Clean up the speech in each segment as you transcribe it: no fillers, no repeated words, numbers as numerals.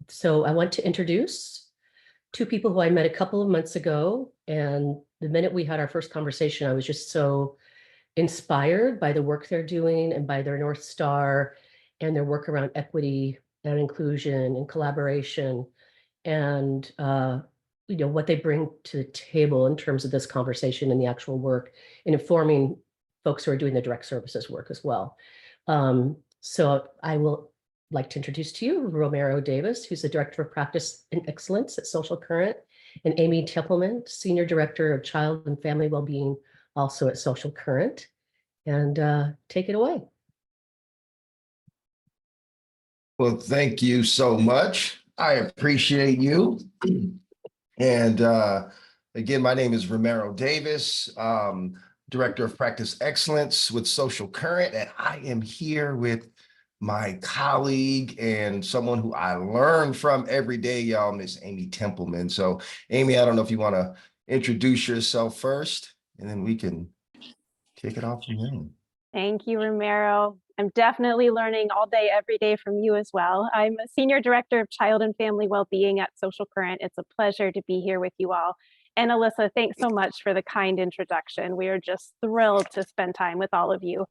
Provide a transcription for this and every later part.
So I want to introduce two people who I met a couple of months ago. And the minute we had our first conversation, I was just so inspired by the work they're doing and by their North Star and their work around equity and inclusion and collaboration and what they bring to the table in terms of this conversation and the actual work and informing folks who are doing the direct services work as well. So I will like to introduce to you Romero Davis, who's the Director of Practice and Excellence at Social Current, and Amy Templeman, Senior Director of Child and Family Wellbeing, also at Social Current. And take it away. Well, thank you so much. I appreciate you. And again, my name is Romero Davis, Director of Practice Excellence with Social Current, and I am here with my colleague and someone who I learn from every day, y'all, Miss Amy Templeman. So, Amy, I don't know if you want to introduce yourself first, and then we can kick it off from there. Thank you, Romero. I'm definitely learning all day, every day from you as well. I'm a Senior Director of Child and Family Wellbeing at Social Current. It's a pleasure to be here with you all. And Alyssa, thanks so much for the kind introduction. We are just thrilled to spend time with all of you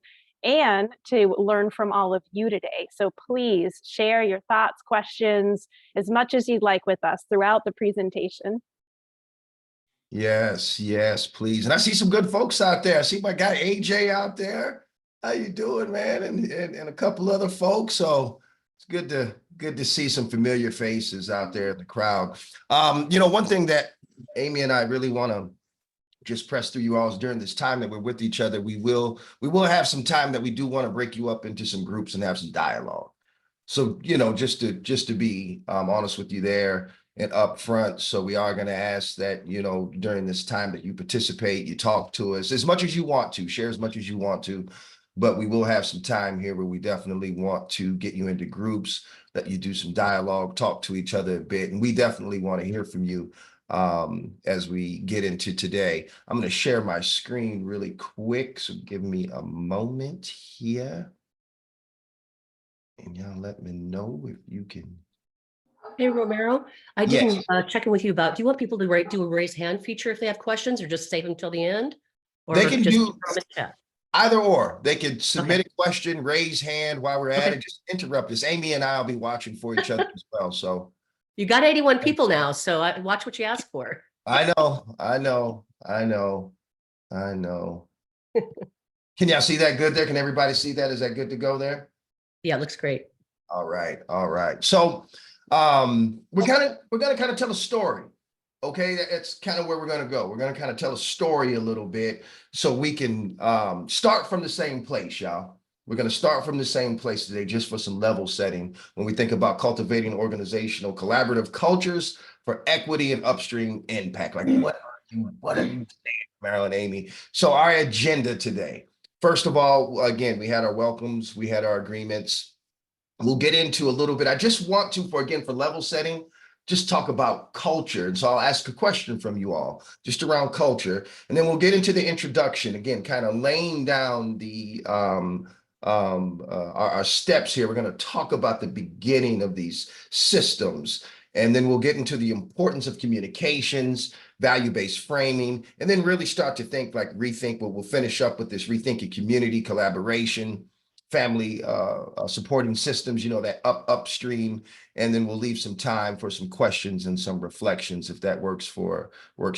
and to learn from all of you today. So please share your thoughts, questions, as much as you'd like with us throughout the presentation. Yes, please. And I see some good folks out there. I see my guy AJ out there. How you doing, man? And a couple other folks. So it's good to see some familiar faces out there in the crowd. One thing that Amy and I really want to just press through you all is during this time that we're with each other, we will have some time that we do want to break you up into some groups and have some dialogue. So, just to be honest with you there and upfront. So we are going to ask that, during this time that you participate, you talk to us as much as you want to, share as much as you want to, but we will have some time here where we definitely want to get you into groups, that you do some dialogue, talk to each other a bit. And we definitely want to hear from you as we get into today. I'm going to share my screen really quick. So give me a moment here. And y'all let me know if you can. Hey, Romero, I didn't check in with you about, do you want people to do a raise hand feature if they have questions, or just save them till the end? Or they can just do either or. They could submit a question, raise hand while we're at it, just interrupt us. Amy and I will be watching for each other as well. So you got 81 people now, so watch what you ask for. I know. Can y'all see that good there? Can everybody see that? Is that good to go there? Yeah, it looks great. All right. So we're gonna kind of tell a story. Okay, that's kind of where we're gonna go. We're gonna kind of tell a story a little bit so we can start from the same place, y'all. We're gonna start from the same place today, just for some level setting when we think about cultivating organizational collaborative cultures for equity and upstream impact. Like, what are you saying, Marilyn, Amy? So our agenda today. First of all, again, we had our welcomes, we had our agreements. We'll get into a little bit. I just want to, for level setting, just talk about culture. And so I'll ask a question from you all just around culture. And then we'll get into the introduction, again, kind of laying down the our steps here. We're going to talk about the beginning of these systems. And then we'll get into the importance of communications, value-based framing, and then really start to rethink. We'll finish up with this rethinking community collaboration, family supporting systems, that upstream, and then we'll leave some time for some questions and some reflections if that works for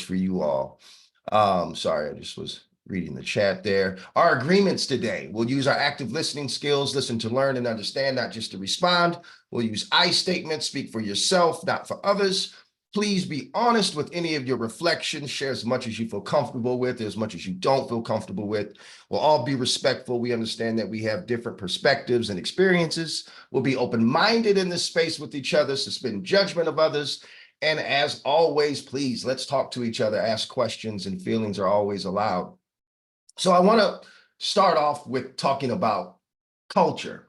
you all. Sorry, I just was reading the chat there. Our agreements today: we'll use our active listening skills, listen to learn and understand, not just to respond. We'll use I statements, speak for yourself, not for others. Please be honest with any of your reflections. Share as much as you feel comfortable with, as much as you don't feel comfortable with. We'll all be respectful. We understand that we have different perspectives and experiences. We'll be open-minded in this space with each other, suspend judgment of others. And as always, please, let's talk to each other, ask questions, and feelings are always allowed. So I want to start off with talking about culture.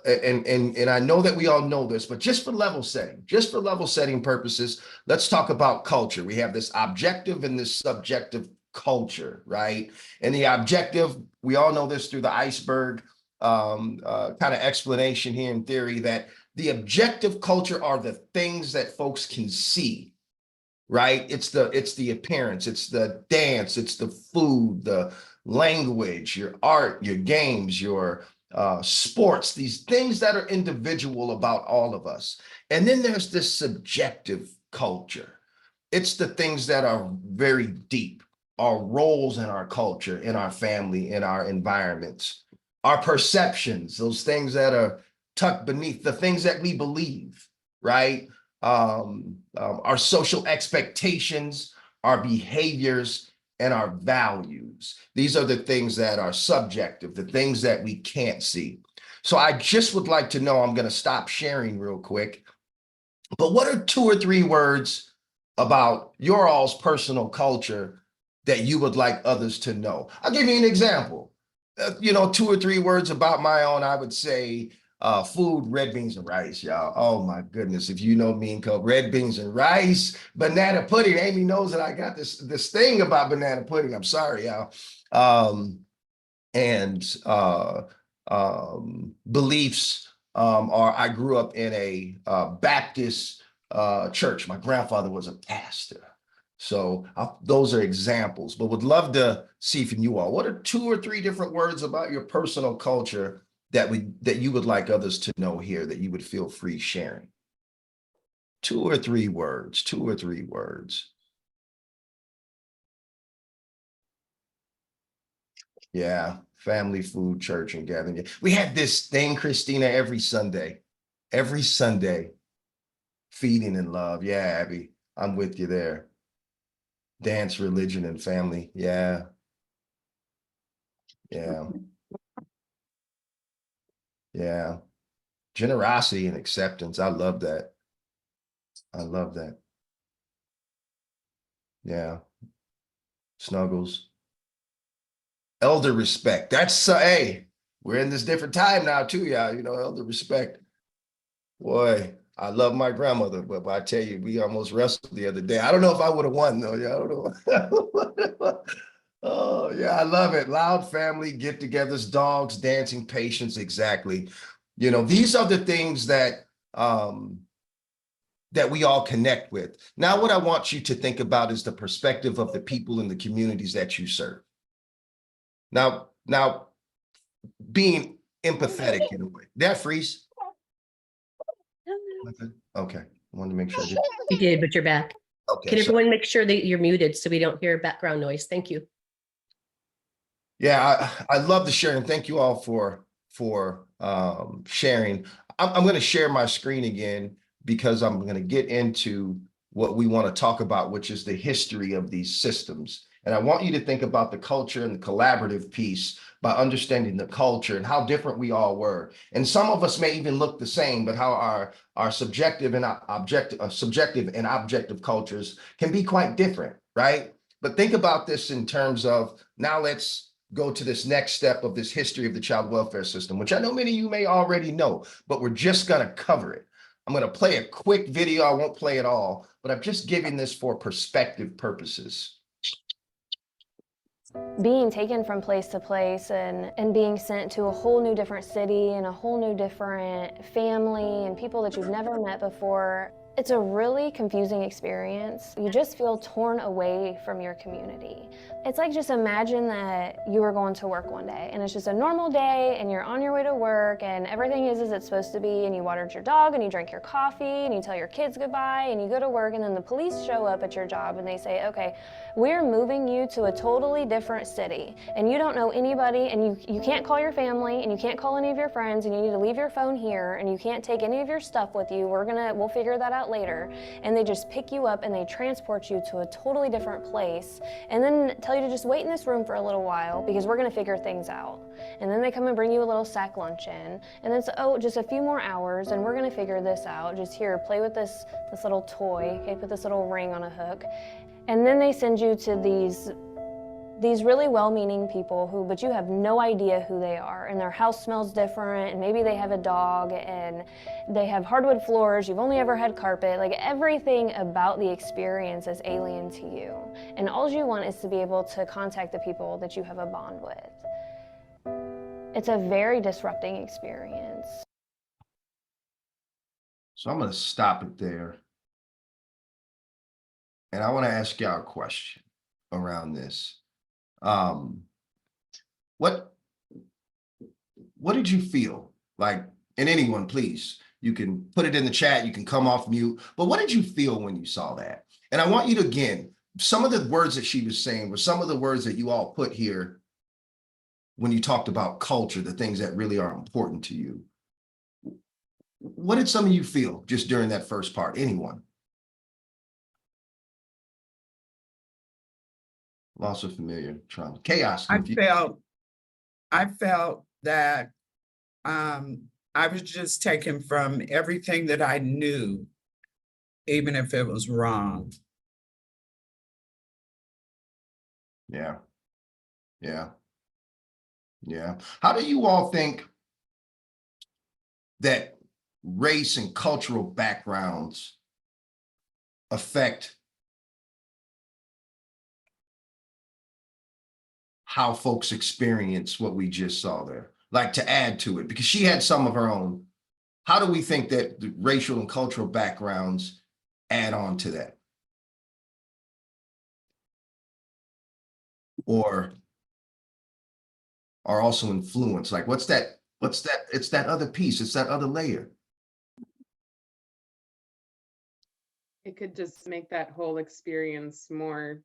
And I know that we all know this, but just for level setting purposes, let's talk about culture. We have this objective and this subjective culture, right? And the objective, we all know this through the iceberg kind of explanation here in theory, that The objective culture are the things that folks can see, right? It's the appearance, it's the dance, it's the food, the language, your art, your games, your sports, these things that are individual about all of us. And then there's this subjective culture. It's the things that are very deep, our roles in our culture, in our family, in our environments, our perceptions, those things that are tucked beneath, the things that we believe, right? Our social expectations, our behaviors, and our values. These are the things that are subjective, the things that we can't see. So I just would like to know, I'm going to stop sharing real quick, but what are 2 or 3 words about your all's personal culture that you would like others to know? I'll give you an example. 2 or 3 words about my own, I would say food, red beans and rice, y'all. Oh my goodness. If you know me and Co, red beans and rice, banana pudding. Amy knows that I got this thing about banana pudding. I'm sorry, y'all. And beliefs are, I grew up in a Baptist church. My grandfather was a pastor. So those are examples, but would love to see from you all, what are 2 or 3 different words about your personal culture that you would like others to know here, that you would feel free sharing? 2 or 3 words, 2 or 3 words. Yeah, family, food, church, and gathering. We had this thing, Christina, every Sunday, feeding and love. Yeah, Abby, I'm with you there. Dance, religion, and family. Yeah. Yeah. Yeah. Generosity and acceptance. I love that. I love that. Yeah. Snuggles. Elder respect. That's hey, we're in this different time now too, y'all. Elder respect. Boy, I love my grandmother, but I tell you, we almost wrestled the other day. I don't know if I would have won though. Yeah, I don't know. Oh yeah, I love it. Loud family get-togethers, dogs, dancing, patience. Exactly. These are the things that that we all connect with. Now, what I want you to think about is the perspective of the people in the communities that you serve. Now, being empathetic in a way. Did that freeze? Okay, I wanted to make sure. You did, but you're back. Okay. Can everyone make sure that you're muted so we don't hear background noise? Thank you. Yeah, I love the sharing. Thank you all for sharing. I'm going to share my screen again because I'm going to get into what we want to talk about, which is the history of these systems. And I want you to think about the culture and the collaborative piece by understanding the culture and how different we all were. And some of us may even look the same, but how our subjective and objective cultures can be quite different, right? But think about this in terms of, now let's go to this next step of this history of the child welfare system, which I know many of you may already know, but we're just going to cover it. I'm going to play a quick video. I won't play it all, but I'm just giving this for perspective purposes. Being taken from place to place and being sent to a whole new different city and a whole new different family and people that you've never met before, it's a really confusing experience. You just feel torn away from your community. It's like, just imagine that you were going to work one day and it's just a normal day and you're on your way to work and everything is as it's supposed to be, and you watered your dog and you drank your coffee and you tell your kids goodbye and you go to work, and then the police show up at your job and they say, okay, we're moving you to a totally different city and you don't know anybody and you can't call your family and you can't call any of your friends and you need to leave your phone here and you can't take any of your stuff with you. We'll figure that out later. And they just pick you up and they transport you to a totally different place and then tell you to just wait in this room for a little while because we're going to figure things out. And then they come and bring you a little sack luncheon, and then just a few more hours and we're going to figure this out. Just here, play with this little toy, okay, put this little ring on a hook. And then they send you to these really well-meaning people but you have no idea who they are, and their house smells different, and maybe they have a dog, and they have hardwood floors, you've only ever had carpet. Like, everything about the experience is alien to you. And all you want is to be able to contact the people that you have a bond with. It's a very disrupting experience. So I'm going to stop it there. And I want to ask y'all a question around this. What did you feel like? And anyone, please, you can put it in the chat, you can come off mute, but what did you feel when you saw that? And I want you to, again, some of the words that she was saying were some of the words that you all put here when you talked about culture, the things that really are important to you. What did some of you feel just during that first part? Anyone? Loss of familiar trauma, chaos. I felt that I was just taken from everything that I knew, even if it was wrong. Yeah. Yeah. Yeah. How do you all think that race and cultural backgrounds affect how folks experience what we just saw there? Like, to add to it, because she had some of her own. How do we think that the racial and cultural backgrounds add on to that? Or are also influenced? Like, what's that? It's that other piece. It's that other layer. It could just make that whole experience more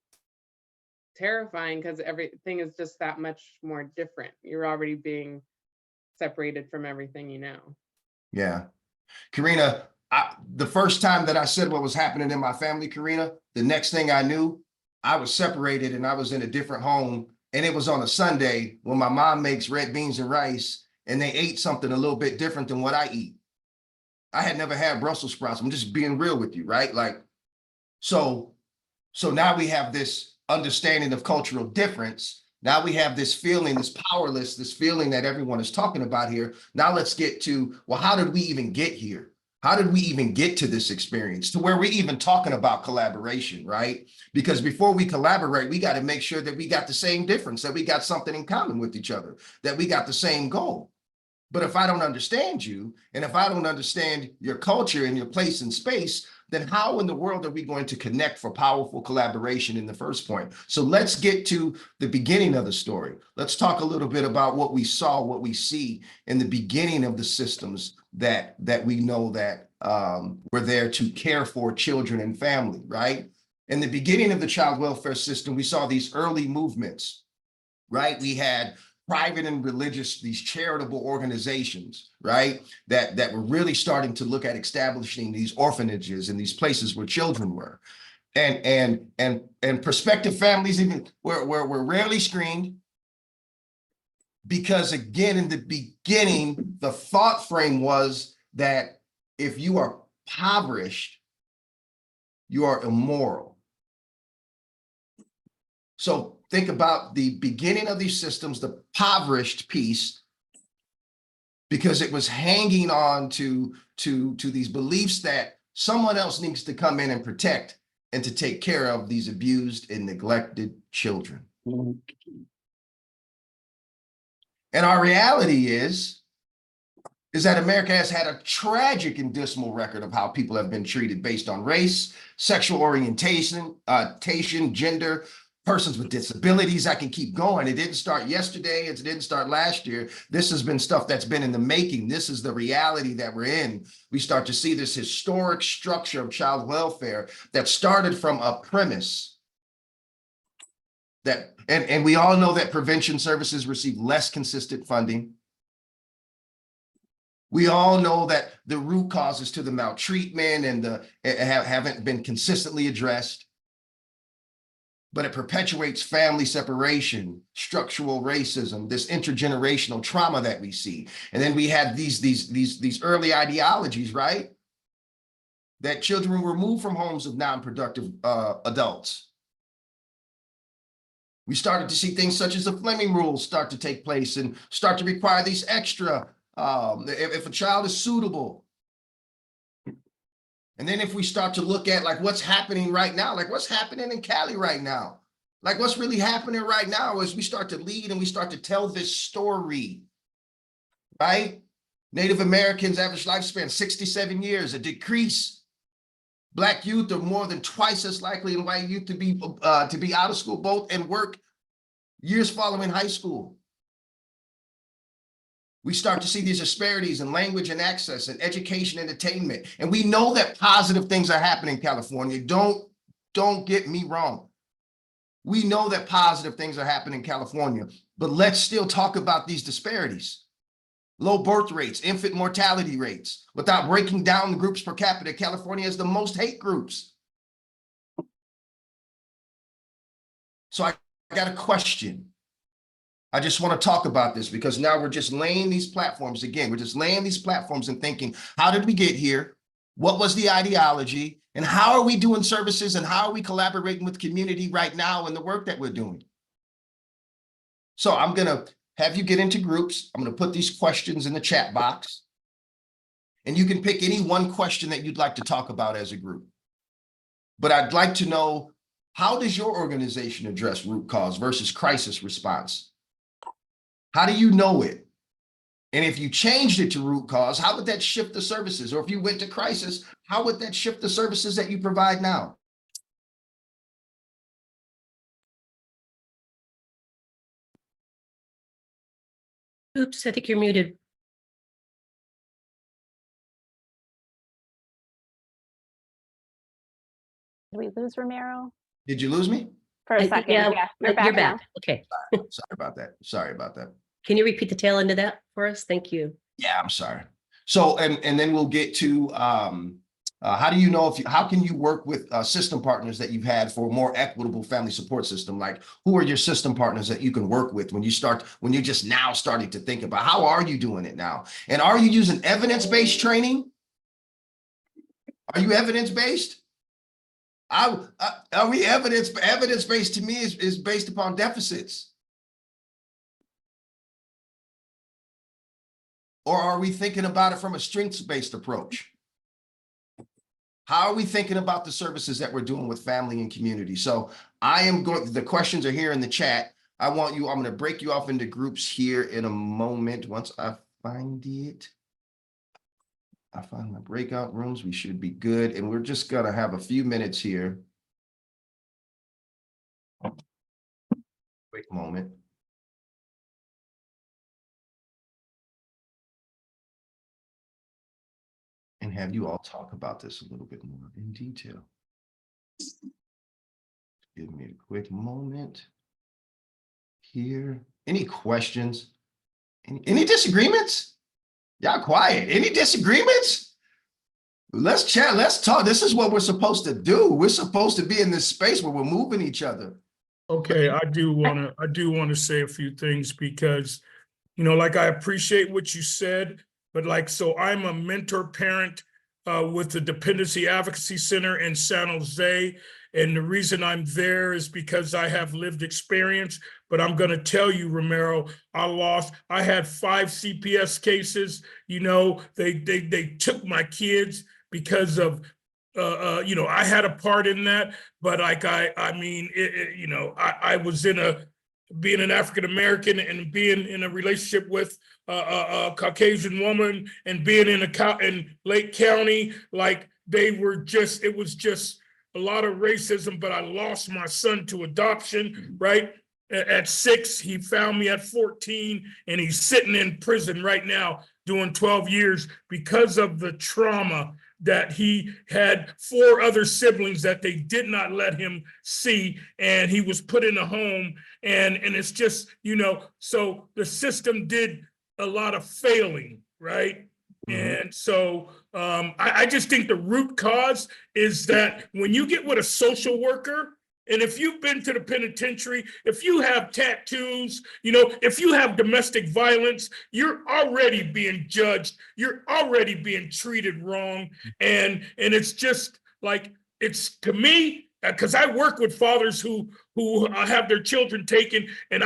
terrifying because everything is just that much more different. You're already being separated from everything you know. Yeah. Karina, the first time that I said what was happening in my family, Karina, the next thing I knew, I was separated and I was in a different home. And it was on a Sunday when my mom makes red beans and rice and they ate something a little bit different than what I eat. I had never had Brussels sprouts. I'm just being real with you, right? Like, so now we have this understanding of cultural difference. Now we have this feeling, this powerless, this feeling that everyone is talking about here. Now let's get to, well, how did we even get here? How did we even get to this experience to where we're even talking about collaboration, right? Because before we collaborate, we got to make sure that we got the same difference, that we got something in common with each other, that we got the same goal. But if I don't understand you, and if I don't understand your culture and your place in space, then how in the world are we going to connect for powerful collaboration in the first point? So let's get to the beginning of the story. Let's talk a little bit about what we saw, what we see in the beginning of the systems that we know that were there to care for children and family, right? In the beginning of the child welfare system, we saw these early movements, right? We had private and religious, these charitable organizations, right? That were really starting to look at establishing these orphanages and these places where children were. And prospective families even were rarely screened, because again, in the beginning, the thought frame was that if you are impoverished, you are immoral. So think about the beginning of these systems, the impoverished piece, because it was hanging on to these beliefs that someone else needs to come in and protect and to take care of these abused and neglected children. And our reality is that America has had a tragic and dismal record of how people have been treated based on race, sexual orientation, gender, persons with disabilities. I can keep going. It didn't start yesterday. It didn't start last year. This has been stuff that's been in the making. This is the reality that we're in. We start to see this historic structure of child welfare that started from a premise that, and we all know that prevention services receive less consistent funding. We all know that the root causes to the maltreatment and haven't been consistently addressed. But it perpetuates family separation, structural racism, this intergenerational trauma that we see. And then we had these early ideologies, right? That children were removed from homes of non-productive adults. We started to see things such as the Fleming rules start to take place and start to require these extra, if a child is suitable. And then if we start to look at like what's happening right now, like what's happening in Cali right now, like what's really happening right now is we start to lead and we start to tell this story, right? Native Americans average lifespan 67 years, a decrease. Black youth are more than twice as likely than white youth to be out of school both and work years following high school. We start to see these disparities in language and access and education and attainment. And we know that positive things are happening in California. Don't get me wrong. We know that positive things are happening in California, but let's still talk about these disparities. Low birth rates, infant mortality rates. Without breaking down the groups per capita, California has the most hate groups. So I got a question. I just want to talk about this because now we're just laying these platforms again. We're just laying these platforms and thinking, how did we get here? What was the ideology? And how are we doing services? And how are we collaborating with community right now in the work that we're doing? So I'm going to have you get into groups. I'm going to put these questions in the chat box. And you can pick any one question that you'd like to talk about as a group. But I'd like to know, how does your organization address root cause versus crisis response? How do you know it? And if you changed it to root cause, how would that shift the services? Or if you went to crisis, how would that shift the services that you provide now? Oops, I think you're muted. Did we lose Romero? Did you lose me? For a second, yeah, you're back now. Okay. Sorry about that. Sorry about that. Can you repeat the tail end of that for us? Thank you. Yeah, I'm sorry. So, and then we'll get to how do you know how can you work with system partners that you've had for a more equitable family support system? Like, who are your system partners that you can work with when you're just now starting to think about how are you doing it now? And are you using evidence-based training? Are you evidence-based? Are we evidence-based? To me is based upon deficits. Or are we thinking about it from a strengths-based approach? How are we thinking about the services that we're doing with family and community? So the questions are here in the chat. I'm going to break you off into groups here in a moment. Once I find it, I find my breakout rooms, we should be good. And we're just going to have a few minutes here. Quick moment. And have you all talk about this a little bit more in detail. Give me a quick moment here. Any questions? Any disagreements? Y'all quiet. Any disagreements? Let's chat. Let's talk. This is what we're supposed to do. We're supposed to be in this space where we're moving each other. Okay, I do want to say a few things because, like I appreciate what you said. But so I'm a mentor parent with the Dependency Advocacy Center in San Jose. And the reason I'm there is because I have lived experience. But I'm going to tell you, Romero, I had 5 CPS cases. They took my kids because of, I had a part in that. But I was being an African-American and being in a relationship with a Caucasian woman and being in Lake County, it was just a lot of racism, but I lost my son to adoption, right? At 6, he found me at 14 and he's sitting in prison right now doing 12 years because of the trauma that he had 4 other siblings that they did not let him see, and he was put in a home, and it's just, so the system did a lot of failing, right? Mm-hmm. And so I just think the root cause is that when you get with a social worker, and if you've been to the penitentiary, if you have tattoos, if you have domestic violence, you're already being judged. You're already being treated wrong. And it's just it's to me, because I work with fathers who have their children taken, and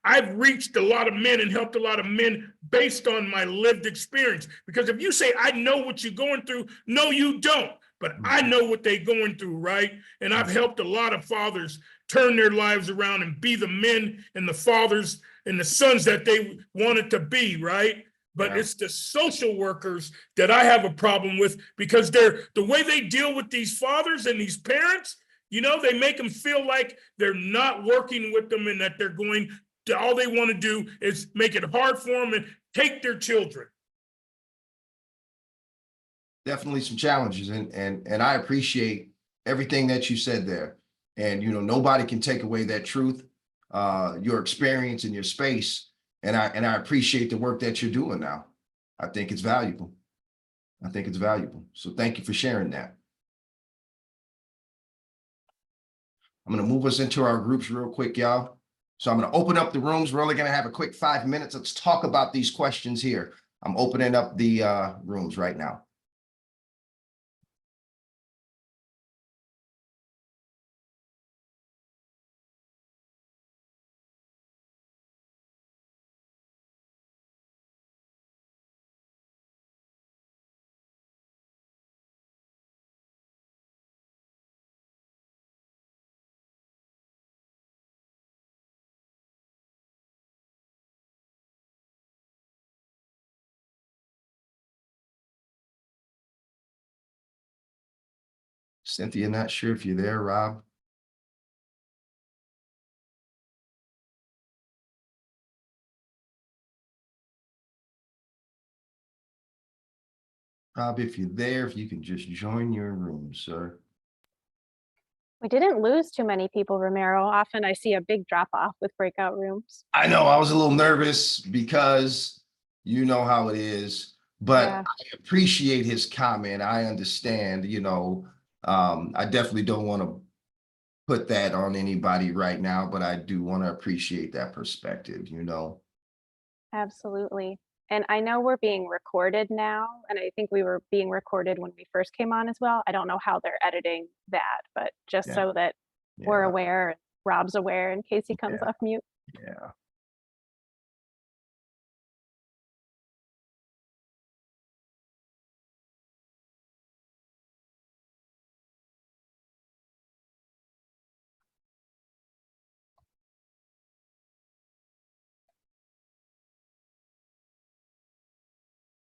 I've reached a lot of men and helped a lot of men based on my lived experience. Because if you say, I know what you're going through, no, you don't. But I know what they're going through, right? And I've helped a lot of fathers turn their lives around and be the men and the fathers and the sons that they wanted to be, right? but Yeah. it's the social workers that I have a problem with, because the way they deal with these fathers and these parents, you know, they make them feel like they're not working with them and that they're going to, all they want to do is make it hard for them and take their children. Definitely some challenges, and I appreciate everything that you said there. And you know, nobody can take away that truth, your experience in your space, and I appreciate the work that you're doing now. I think it's valuable. I think it's valuable. So thank you for sharing that. I'm going to move us into our groups real quick, y'all. So I'm going to open up the rooms. We're only going to have a quick 5 minutes. Let's talk about these questions here. I'm opening up the rooms right now. Cynthia, not sure if you're there, Rob. Rob, if you're there, if you can just join your room, sir. We didn't lose too many people, Romero. Often I see a big drop off with breakout rooms. I know I was a little nervous because you know how it is, but Yeah. I appreciate his comment. I understand, you know, I definitely don't want to put that on anybody right now, but I do want to appreciate that perspective, you know. Absolutely. And I know we're being recorded now, and I think we were being recorded when we first came on as well. I don't know how they're editing that, but just Yeah. so that we're Yeah, aware, Rob's aware in case he comes Yeah. off mute. yeah.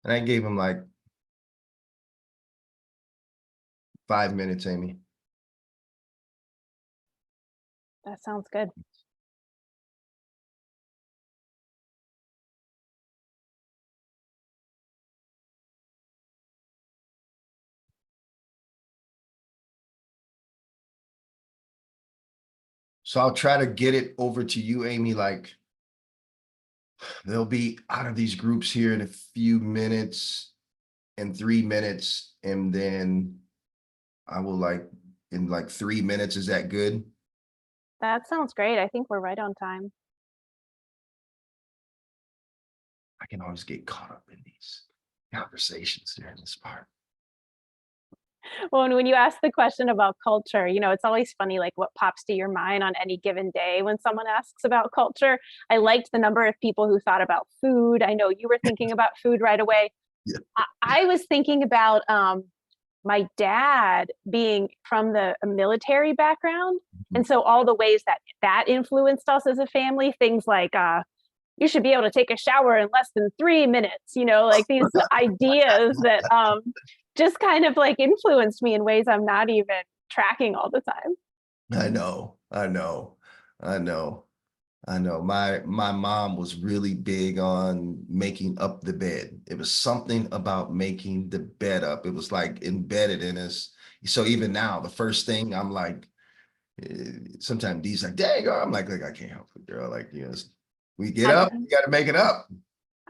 And I gave him like 5 minutes, Amy. That sounds good. So I'll try to get it over to you, Amy. Like, they'll be out of these groups here in a few minutes, in 3 minutes, and then I will in like 3 minutes. Is that good? That sounds great. I think we're right on time. I can always get caught up in these conversations during this part. Well, and when you ask the question about culture, you know, it's always funny, like what pops to your mind on any given day when someone asks about culture. I liked the number of people who thought about food. I know you were thinking about food right away. Yeah. I was thinking about my dad being from the military background. And so all the ways that influenced us as a family, things like you should be able to take a shower in less than 3 minutes, you know, like these ideas that just kind of like influenced me in ways I'm not even tracking all the time. I know. My mom was really big on making up the bed. It was something about making the bed up. It was like embedded in us. So even now, the first thing I'm like, sometimes Dee's like, dang, I'm like, I can't help it, girl. Like, you know, we get up, you got to make it up.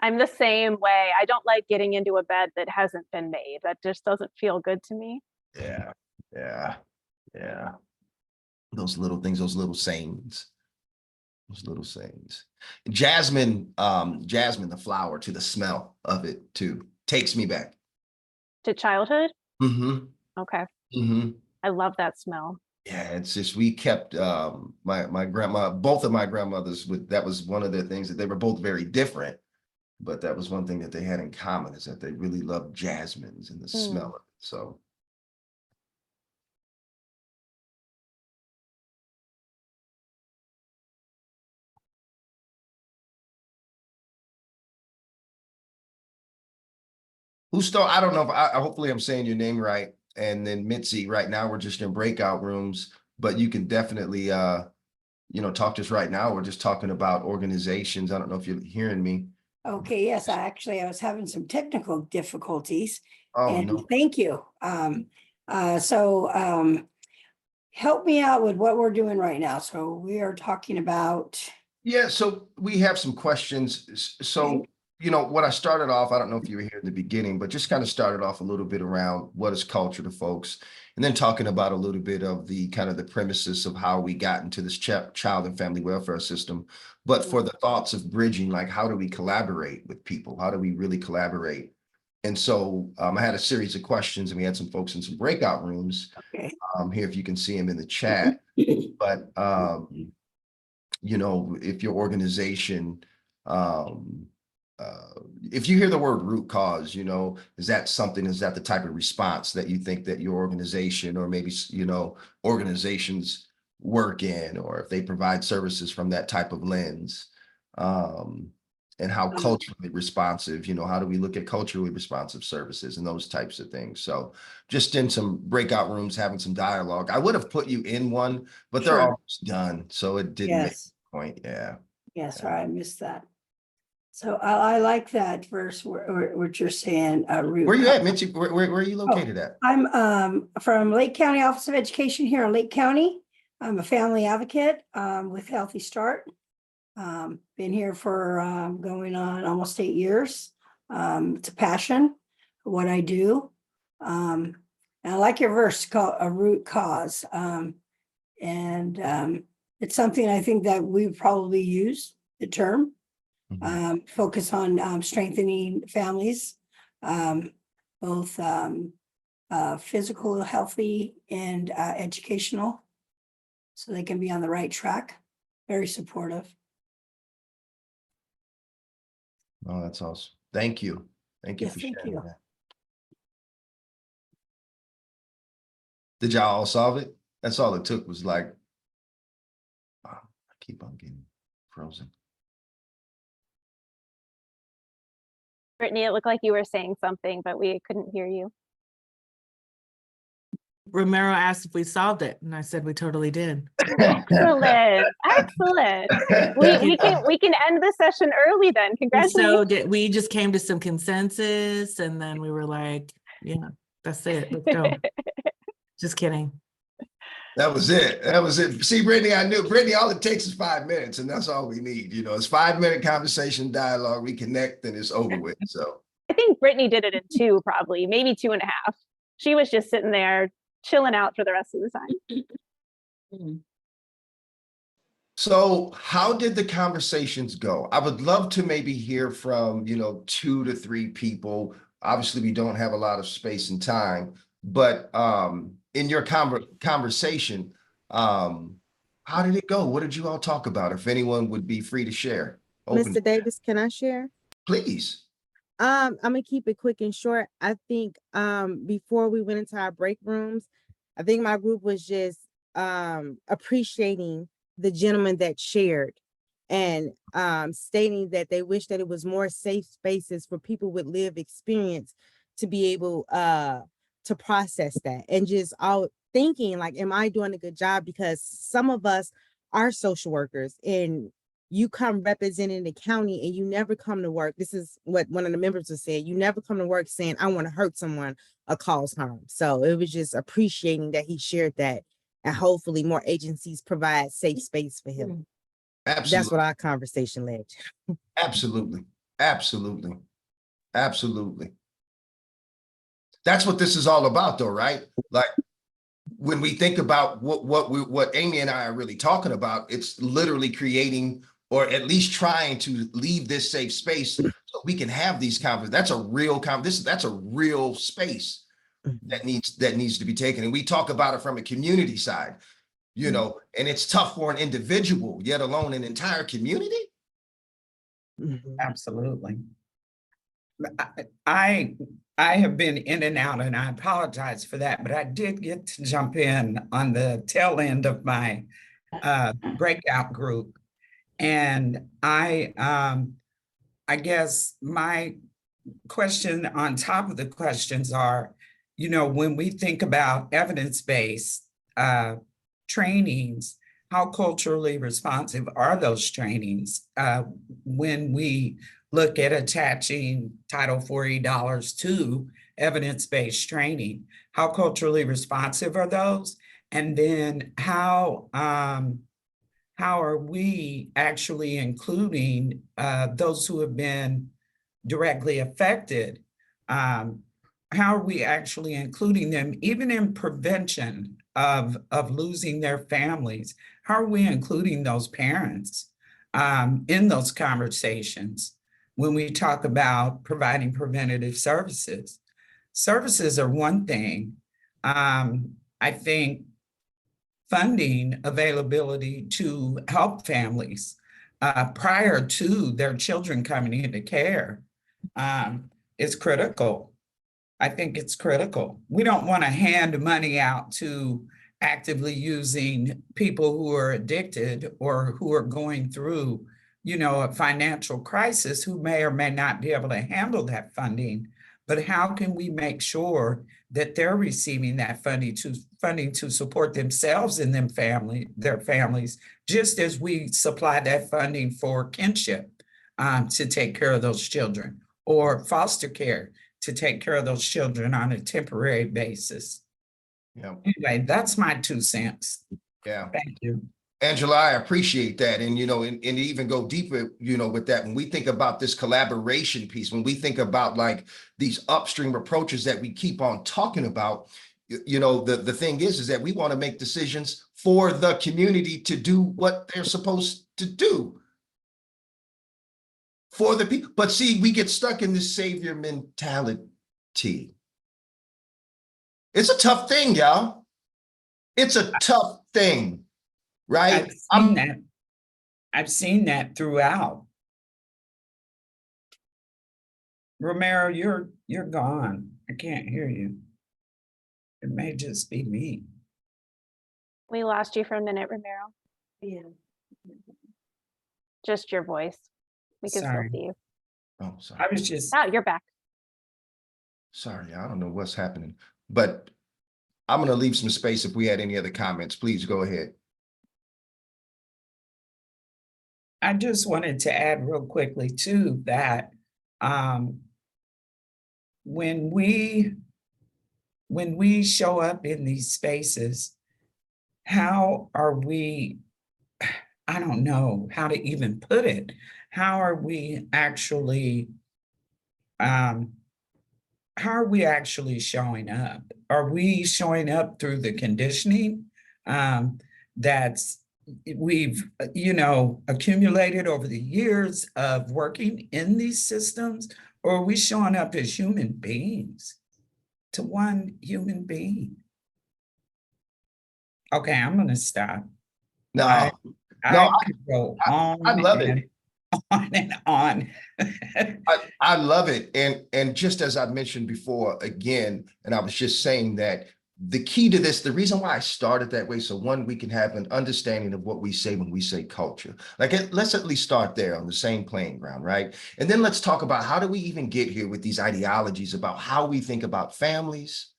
I'm the same way. I don't like getting into a bed that hasn't been made. That just doesn't feel good to me. Yeah. Those little things, those little sayings. Jasmine, the flower, to the smell of it too, takes me back. To childhood? Mm-hmm. Okay. Mm-hmm. I love that smell. Yeah, it's just we kept my grandma, both of my grandmothers, that was one of the things that they were both very different, but that was one thing that they had in common, is that they really loved jasmines and the smell of it. So Who started? I don't know if hopefully I'm saying your name right. And then Mitzi, right now we're just in breakout rooms, but you can definitely talk to us right now. We're just talking about organizations. I don't know if you're hearing me. Okay, yes, I was having some technical difficulties. Oh, And no. thank you. Help me out with what we're doing right now. So we are talking about, Yeah, so we have some questions. So, what I started off, I don't know if you were here in the beginning, but just kind of started off a little bit around what is culture to folks, and then talking about a little bit of the kind of the premises of how we got into this child and family welfare system. But for the thoughts of bridging, like how do we collaborate with people? How do we really collaborate? And so I had a series of questions, and we had some folks in some breakout rooms okay. here, if you can see them in the chat. But if your organization, if you hear the word root cause, is that the type of response that you think that your organization or maybe, organizations work in, or if they provide services from that type of lens? And how culturally responsive, how do we look at culturally responsive services and those types of things? So just in some breakout rooms, having some dialogue. I would have put you in one, but they're Sure. almost done. So it didn't make Yes, a point. Yeah. yes, sorry, I missed that. So I like that verse what you're saying, root Where you cause. at, Mitzi? Where are you located at? I'm from Lake County Office of Education here in Lake County. I'm a family advocate with Healthy Start. Been here for going on almost 8 years. It's a passion, what I do. And I like your verse called a root cause. It's something I think that we probably use the term. Focus on strengthening families, both physical, healthy, and educational, so they can be on the right track. Very supportive. Oh, that's awesome. Thank you. Thank you Yes, for thank sharing you. that. Did y'all all solve it? That's all it took was like, I keep on getting frozen. Brittany, it looked like you were saying something, but we couldn't hear you. Romero asked if we solved it, and I said we totally did. Excellent. Excellent. We can end the session early then. Congratulations. We just came to some consensus, and then we were like, yeah, that's it. Let's go. Just kidding. That was it. That was it. See, Brittany, I knew. Brittany, all it takes is 5 minutes, and that's all we need. It's 5-minute conversation, dialogue, we connect, and it's over with. So I think Brittany did it in 2, probably, maybe 2.5. She was just sitting there chilling out for the rest of the time. So how did the conversations go? I would love to maybe hear from, 2 to 3 people. Obviously, we don't have a lot of space and time, but in your conversation, how did it go? What did you all talk about? If anyone would be free to share. Mr. Davis, can I share? Please. I'm gonna keep it quick and short. I think before we went into our break rooms, I think my group was just appreciating the gentleman that shared and stating that they wish that it was more safe spaces for people with lived experience to be able to process that, and just all thinking like, am I doing a good job? Because some of us are social workers, and you come representing the county and you never come to work. This is what one of the members was saying. You never come to work saying, I want to hurt someone or cause harm. So it was just appreciating that he shared that, and hopefully more agencies provide safe space for him. Absolutely. That's what our conversation led to. Absolutely. Absolutely. Absolutely. That's what this is all about though, right? Like when we think about what Amy and I are really talking about, it's literally creating, or at least trying to leave this safe space so we can have these conversations. That's a real that's a real space that needs to be taken. And we talk about it from a community side, and it's tough for an individual, yet alone an entire community. Absolutely. I have been in and out, and I apologize for that, but I did get to jump in on the tail end of my breakout group. And I guess my question on top of the questions are, when we think about evidence-based trainings, how culturally responsive are those trainings? When we look at attaching Title 40 dollars to evidence-based training, how culturally responsive are those? And then how are we actually including those who have been directly affected? How are we actually including them, even in prevention of losing their families? How are we including those parents in those conversations when we talk about providing preventative services? Services are one thing. I think funding availability to help families prior to their children coming into care is critical. I think it's critical. We don't want to hand money out to actively using people who are addicted or who are going through, a financial crisis, who may or may not be able to handle that funding. But how can we make sure that they're receiving that funding to support themselves and their families, just as we supply that funding for kinship to take care of those children, or foster care to take care of those children on a temporary basis. Yeah. Anyway, that's my 2 cents. Yeah. Thank you. Angela, I appreciate that. And, and even go deeper, with that, when we think about this collaboration piece, when we think about like these upstream approaches that we keep on talking about, the thing is that we want to make decisions for the community to do what they're supposed to do for the people. But see, we get stuck in this savior mentality. It's a tough thing, y'all. It's a tough thing. Right. I've seen that throughout. Romero, you're gone. I can't hear you. It may just be me. We lost you for a minute, Romero. Yeah. Just your voice. We can Sorry. still see you. Oh, sorry. I was just. Oh, you're back. Sorry, I don't know what's happening, but I'm going to leave some space if we had any other comments. Please go ahead. I just wanted to add real quickly too that when we show up in these spaces, how are we, I don't know how to even put it, how are we actually showing up? Are we showing up through the conditioning that's we've accumulated over the years of working in these systems, or are we showing up as human beings to one human being? Okay, I'm gonna stop. No, I no, could go on I love it. on and on. I love it. And just as I mentioned before, again, and I was just saying that the key to this, the reason why I started that way, so one, we can have an understanding of what we say when we say culture. Like, let's at least start there on the same playing ground, right? And then let's talk about how do we even get here with these ideologies about how we think about families,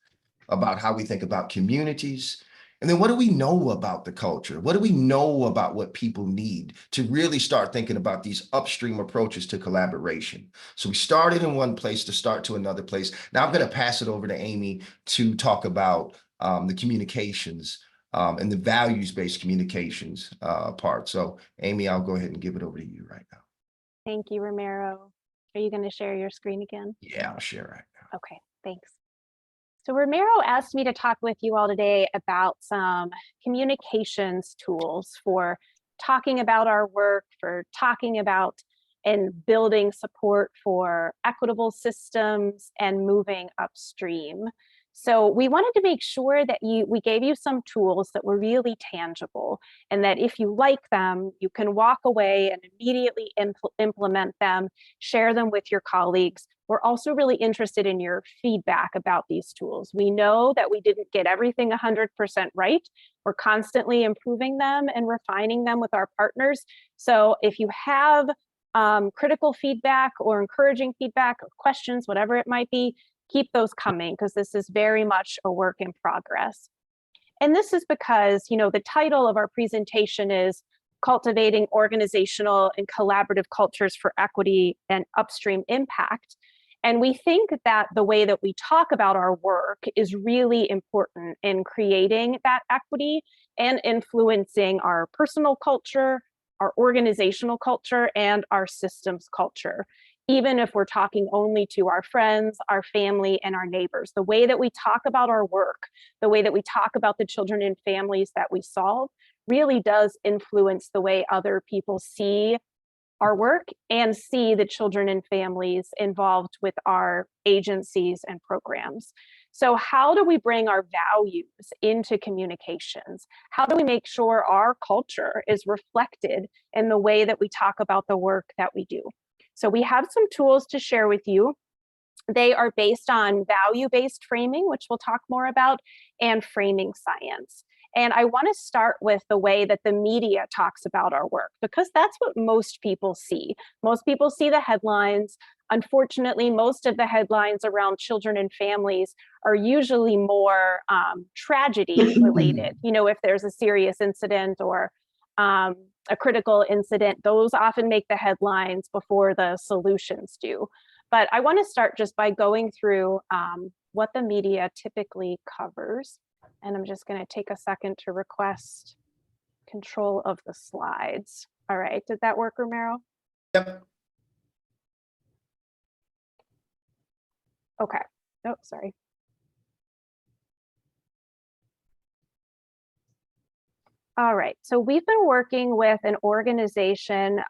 about how we think about communities. And then what do we know about the culture? What do we know about what people need to really start thinking about these upstream approaches to collaboration? So we started in one place to start to another place. Now I'm going to pass it over to Amy to talk about the communications and the values-based communications part. So Amy, I'll go ahead and give it over to you right now. Thank you, Romero. Are you going to share your screen again? Yeah, I'll share right now. Okay, thanks. So Romero asked me to talk with you all today about some communications tools for talking about our work, for talking about and building support for equitable systems and moving upstream. So we wanted to make sure that we gave you some tools that were really tangible, and that if you like them, you can walk away and immediately implement them, share them with your colleagues. We're also really interested in your feedback about these tools. We know that we didn't get everything 100% right. We're constantly improving them and refining them with our partners. So if you have critical feedback or encouraging feedback or questions, whatever it might be, keep those coming, because this is very much a work in progress. And this is because, the title of our presentation is Cultivating Organizational and Collaborative Cultures for Equity and Upstream Impact. And we think that the way that we talk about our work is really important in creating that equity and influencing our personal culture, our organizational culture, and our systems culture. Even if we're talking only to our friends, our family, and our neighbors. The way that we talk about our work, the way that we talk about the children and families that we solve really does influence the way other people see our work and see the children and families involved with our agencies and programs. So how do we bring our values into communications? How do we make sure our culture is reflected in the way that we talk about the work that we do? So we have some tools to share with you. They are based on value-based framing, which we'll talk more about, and framing science. And I want to start with the way that the media talks about our work, because that's what most people see. Most people see the headlines. Unfortunately, most of the headlines around children and families are usually more tragedy related. If there's a serious incident or a critical incident, those often make the headlines before the solutions do. But I want to start just by going through what the media typically covers. And I'm just going to take a second to request control of the slides. All right, did that work, Romero? Yep. Okay. Oh, sorry. All right, so we've been working with an organization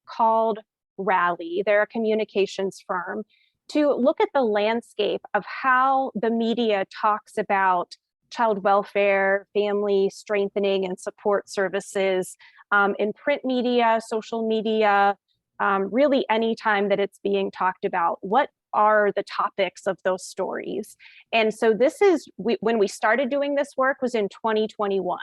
called Rally. They're a communications firm to look at the landscape of how the media talks about child welfare, family strengthening and support services in print media, social media, really any time that it's being talked about. What are the topics of those stories? And so this is, when we started doing this work was in 2021.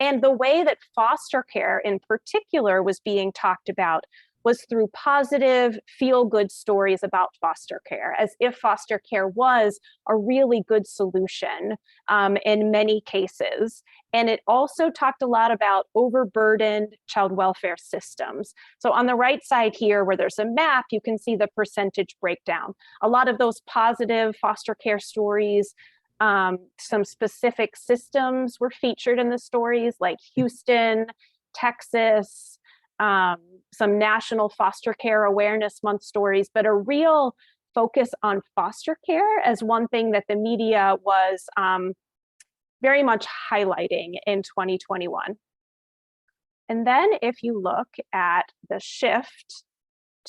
And the way that foster care in particular was being talked about was through positive, feel-good stories about foster care, as if foster care was a really good solution in many cases. And it also talked a lot about overburdened child welfare systems. So on the right side here, where there's a map, you can see the percentage breakdown. A lot of those positive foster care stories, some specific systems were featured in the stories, like Houston, Texas, some National Foster Care Awareness Month stories, but a real focus on foster care as one thing that the media was very much highlighting in 2021. And then if you look at the shift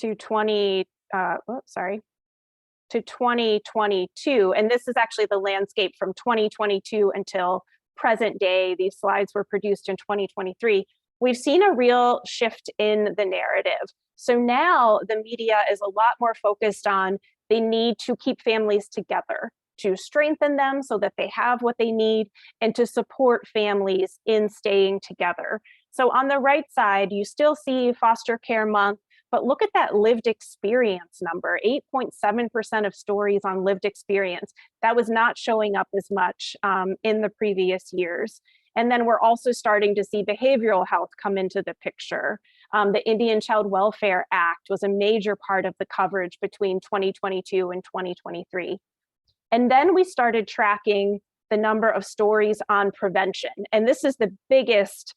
to 2022, and this is actually the landscape from 2022 until present day. These slides were produced in 2023. We've seen a real shift in the narrative. So now the media is a lot more focused on the need to keep families together, to strengthen them so that they have what they need, and to support families in staying together. So on the right side, you still see Foster Care Month, but look at that lived experience number, 8.7% of stories on lived experience. That was not showing up as much in the previous years. And then we're also starting to see behavioral health come into the picture. The Indian Child Welfare Act was a major part of the coverage between 2022 and 2023. And then we started tracking the number of stories on prevention. And this is the biggest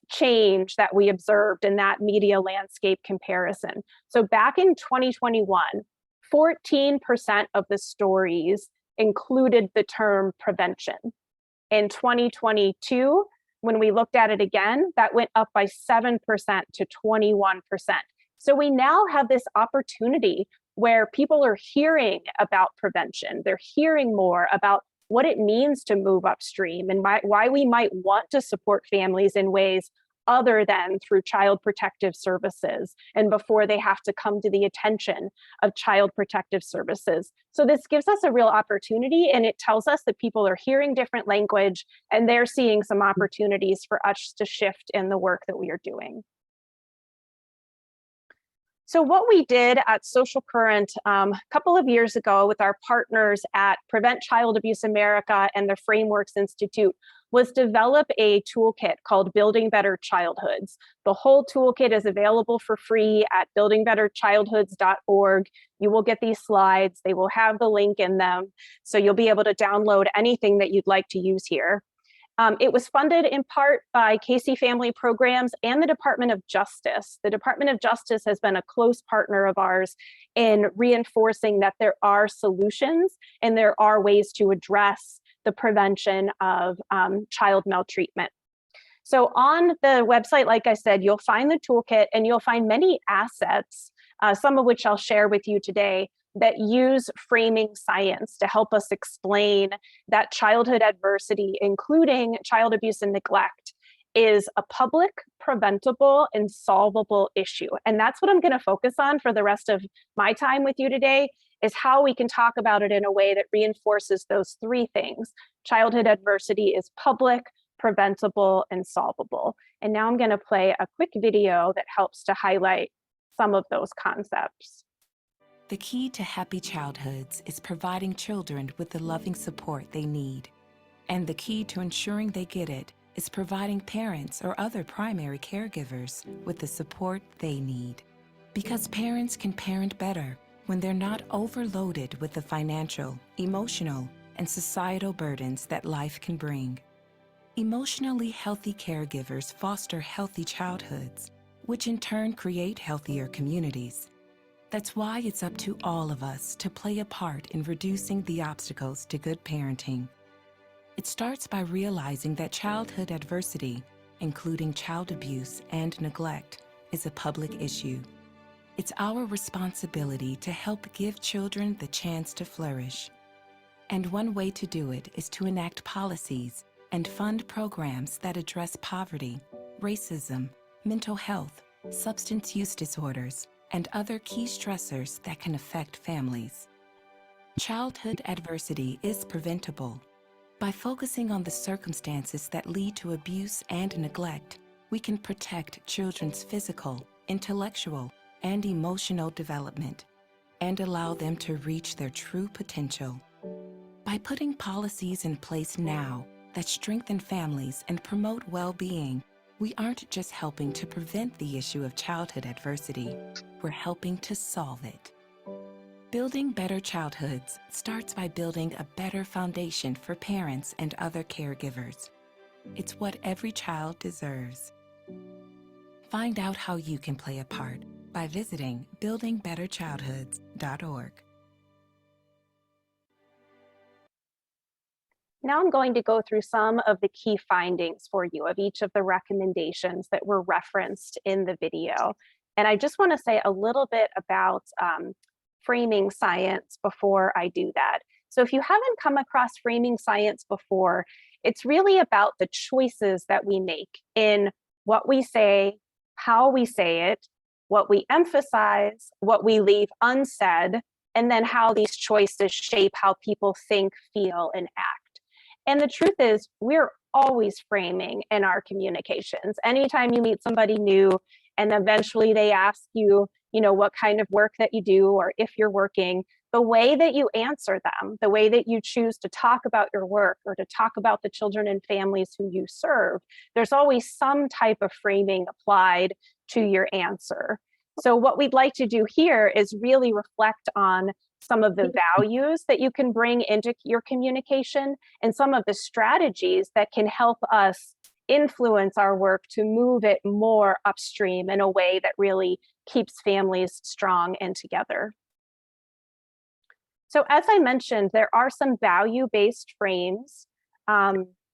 change that we observed in that media landscape comparison. So back in 2021, 14% of the stories included the term prevention. In 2022, when we looked at it again, that went up by 7% to 21%. So we now have this opportunity where people are hearing about prevention. They're hearing more about what it means to move upstream and why we might want to support families in ways other than through child protective services and before they have to come to the attention of child protective services. So this gives us a real opportunity, and it tells us that people are hearing different language and they're seeing some opportunities for us to shift in the work that we are doing. So what we did at Social Current a couple of years ago with our partners at Prevent Child Abuse America and the Frameworks Institute was develop a toolkit called Building Better Childhoods. The whole toolkit is available for free at buildingbetterchildhoods.org. You will get these slides. They will have the link in them. So you'll be able to download anything that you'd like to use here. It was funded in part by Casey Family Programs and the Department of Justice. The Department of Justice has been a close partner of ours in reinforcing that there are solutions and there are ways to address the prevention of child maltreatment. So on the website, like I said, you'll find the toolkit and you'll find many assets, some of which I'll share with you today, that use framing science to help us explain that childhood adversity, including child abuse and neglect, is a public, preventable, and solvable issue. And that's what I'm going to focus on for the rest of my time with you today, is how we can talk about it in a way that reinforces those three things. Childhood adversity is public, preventable, and solvable. And now I'm going to play a quick video that helps to highlight some of those concepts. The key to happy childhoods is providing children with the loving support they need. And the key to ensuring they get it is providing parents or other primary caregivers with the support they need. Because parents can parent better when they're not overloaded with the financial, emotional, and societal burdens that life can bring. Emotionally healthy caregivers foster healthy childhoods, which in turn create healthier communities. That's why it's up to all of us to play a part in reducing the obstacles to good parenting. It starts by realizing that childhood adversity, including child abuse and neglect, is a public issue. It's our responsibility to help give children the chance to flourish. And one way to do it is to enact policies and fund programs that address poverty, racism, mental health, substance use disorders, and other key stressors that can affect families. Childhood adversity is preventable. By focusing on the circumstances that lead to abuse and neglect, we can protect children's physical, intellectual, and emotional development, and allow them to reach their true potential. By putting policies in place now that strengthen families and promote well-being, we aren't just helping to prevent the issue of childhood adversity, we're helping to solve it. Building better childhoods starts by building a better foundation for parents and other caregivers. It's what every child deserves. Find out how you can play a part by visiting buildingbetterchildhoods.org. Now I'm going to go through some of the key findings for you of each of the recommendations that were referenced in the video. And I just want to say a little bit about framing science before I do that. So if you haven't come across framing science before, it's really about the choices that we make in what we say, how we say it, what we emphasize, what we leave unsaid, and then how these choices shape how people think, feel, and act. And the truth is, we're always framing in our communications. Anytime you meet somebody new and eventually they ask you, what kind of work that you do or if you're working, the way that you answer them, the way that you choose to talk about your work or to talk about the children and families who you serve, there's always some type of framing applied to your answer. So what we'd like to do here is really reflect on some of the values that you can bring into your communication and some of the strategies that can help us influence our work to move it more upstream in a way that really keeps families strong and together. So as I mentioned, there are some value-based frames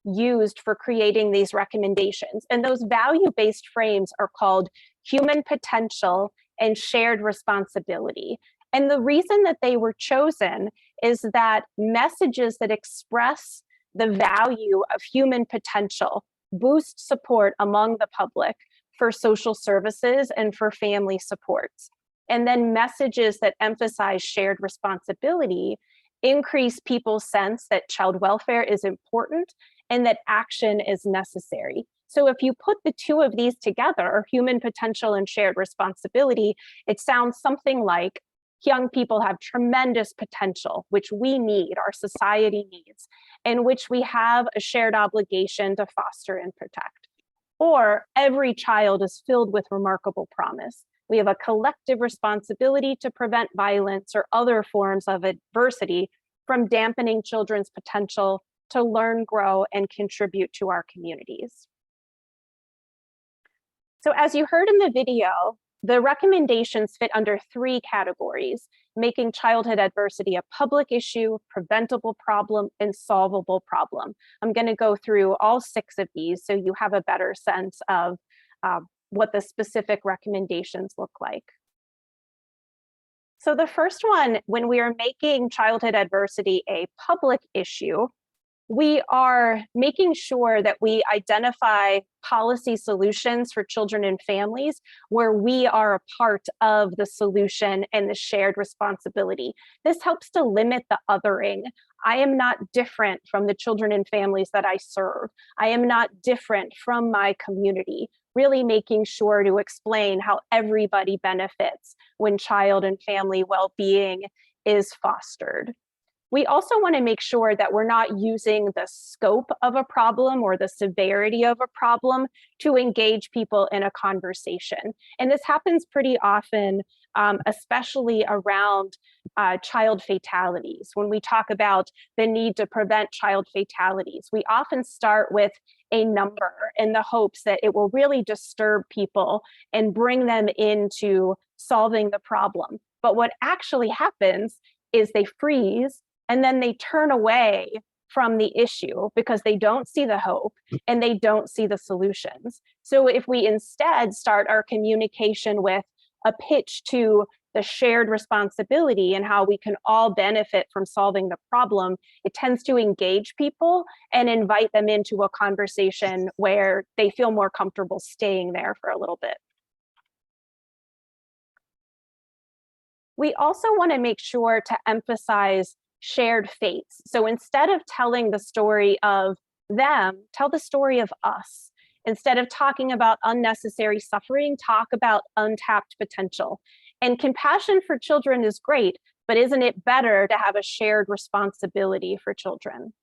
used for creating these recommendations. And those value-based frames are called human potential and shared responsibility. And the reason that they were chosen is that messages that express the value of human potential boost support among the public for social services and for family supports. And then messages that emphasize shared responsibility increase people's sense that child welfare is important and that action is necessary. So if you put the two of these together, human potential and shared responsibility, it sounds something like young people have tremendous potential, which we need, our society needs, and which we have a shared obligation to foster and protect. Or every child is filled with remarkable promise. We have a collective responsibility to prevent violence or other forms of adversity from dampening children's potential to learn, grow, and contribute to our communities. So as you heard in the video, the recommendations fit under 3 categories: making childhood adversity a public issue, preventable problem, and solvable problem. I'm going to go through all 6 of these so you have a better sense of what the specific recommendations look like. So the first one, when we are making childhood adversity a public issue, we are making sure that we identify policy solutions for children and families where we are a part of the solution and the shared responsibility. This helps to limit the othering. I am not different from the children and families that I serve. I am not different from my community. Really making sure to explain how everybody benefits when child and family well-being is fostered. We also want to make sure that we're not using the scope of a problem or the severity of a problem to engage people in a conversation. And this happens pretty often, especially around child fatalities. When we talk about the need to prevent child fatalities, we often start with a number in the hopes that it will really disturb people and bring them into solving the problem. But what actually happens is they freeze and then they turn away from the issue because they don't see the hope and they don't see the solutions. So if we instead start our communication with a pitch to the shared responsibility and how we can all benefit from solving the problem, it tends to engage people and invite them into a conversation where they feel more comfortable staying there for a little bit. We also want to make sure to emphasize shared fates. So instead of telling the story of them, tell the story of us. Instead of talking about unnecessary suffering, talk about untapped potential. And compassion for children is great, but isn't it better to have a shared responsibility for children?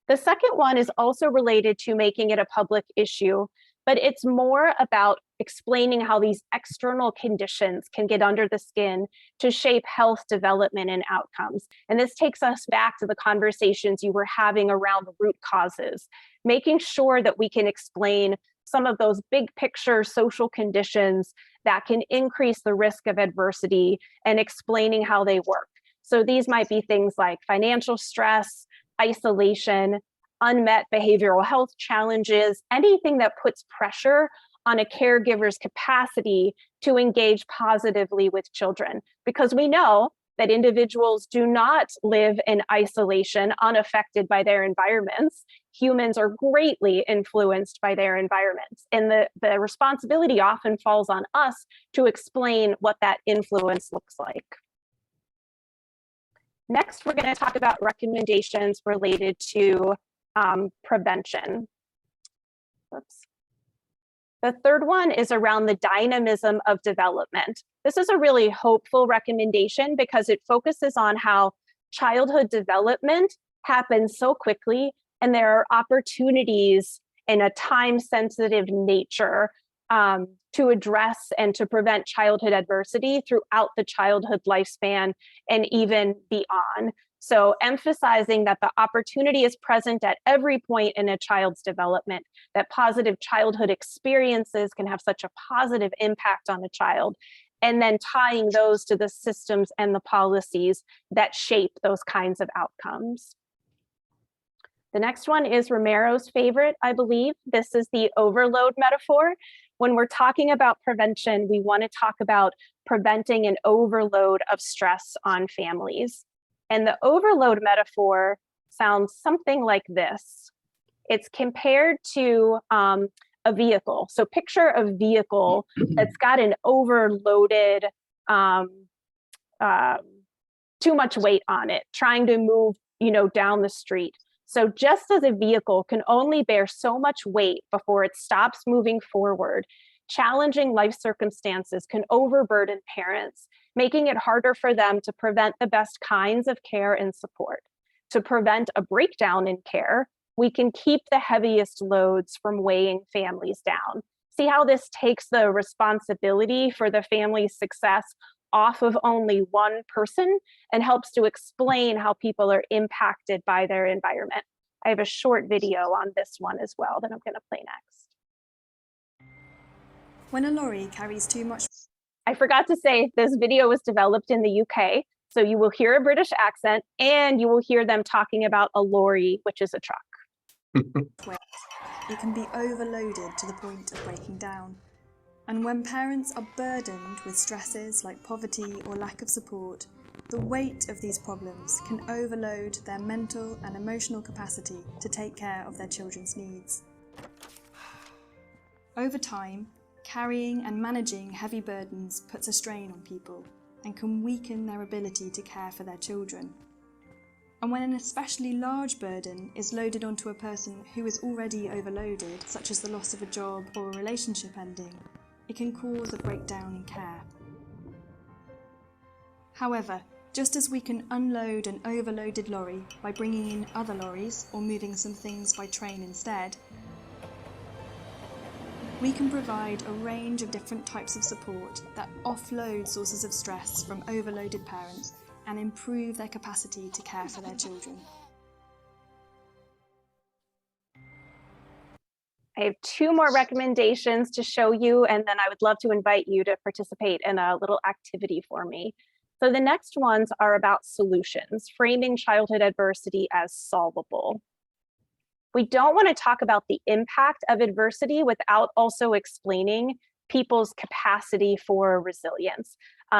The second one is also related to making it a public issue, but it's more about explaining how these external conditions can get under the skin to shape health, development, and outcomes. And this takes us back to the conversations you were having around the root causes, making sure that we can explain some of those big picture social conditions that can increase the risk of adversity and explaining how they work. So these might be things like financial stress, isolation, unmet behavioral health challenges, anything that puts pressure on a caregiver's capacity to engage positively with children. Because we know that individuals do not live in isolation, unaffected by their environments. Humans are greatly influenced by their environments. And the responsibility often falls on us to explain what that influence looks like. Next, we're going to talk about recommendations related to prevention. Oops. The third one is around the dynamism of development. This is a really hopeful recommendation because it focuses on how childhood development happens so quickly and there are opportunities in a time-sensitive nature to address and to prevent childhood adversity throughout the childhood lifespan and even beyond. So emphasizing that the opportunity is present at every point in a child's development, that positive childhood experiences can have such a positive impact on a child, and then tying those to the systems and the policies that shape those kinds of outcomes. The next one is Romero's favorite, I believe. This is the overload metaphor. When we're talking about prevention, we want to talk about preventing an overload of stress on families. And the overload metaphor sounds something like this. It's compared to a vehicle. So picture a vehicle that's got an overloaded, too much weight on it, trying to move, down the street. So just as a vehicle can only bear so much weight before it stops moving forward, challenging life circumstances can overburden parents, making it harder for them to prevent the best kinds of care and support. To prevent a breakdown in care, we can keep the heaviest loads from weighing families down. See how this takes the responsibility for the family's success off of only one person and helps to explain how people are impacted by their environment. I have a short video on this one as well that I'm going to play next. When a lorry carries too much... I forgot to say this video was developed in the UK, so you will hear a British accent and you will hear them talking about a lorry, which is a truck. It can be overloaded to the point of breaking down. And when parents are burdened with stresses like poverty or lack of support, the weight of these problems can overload their mental and emotional capacity to take care of their children's needs. Over time, carrying and managing heavy burdens puts a strain on people and can weaken their ability to care for their children. And when an especially large burden is loaded onto a person who is already overloaded, such as the loss of a job or a relationship ending, it can cause a breakdown in care. However, just as we can unload an overloaded lorry by bringing in other lorries or moving some things by train instead, we can provide a range of different types of support that offload sources of stress from overloaded parents and improve their capacity to care for their children. I have two more recommendations to show you, and then I would love to invite you to participate in a little activity for me. So the next ones are about solutions, framing childhood adversity as solvable. We don't want to talk about the impact of adversity without also explaining people's capacity for resilience.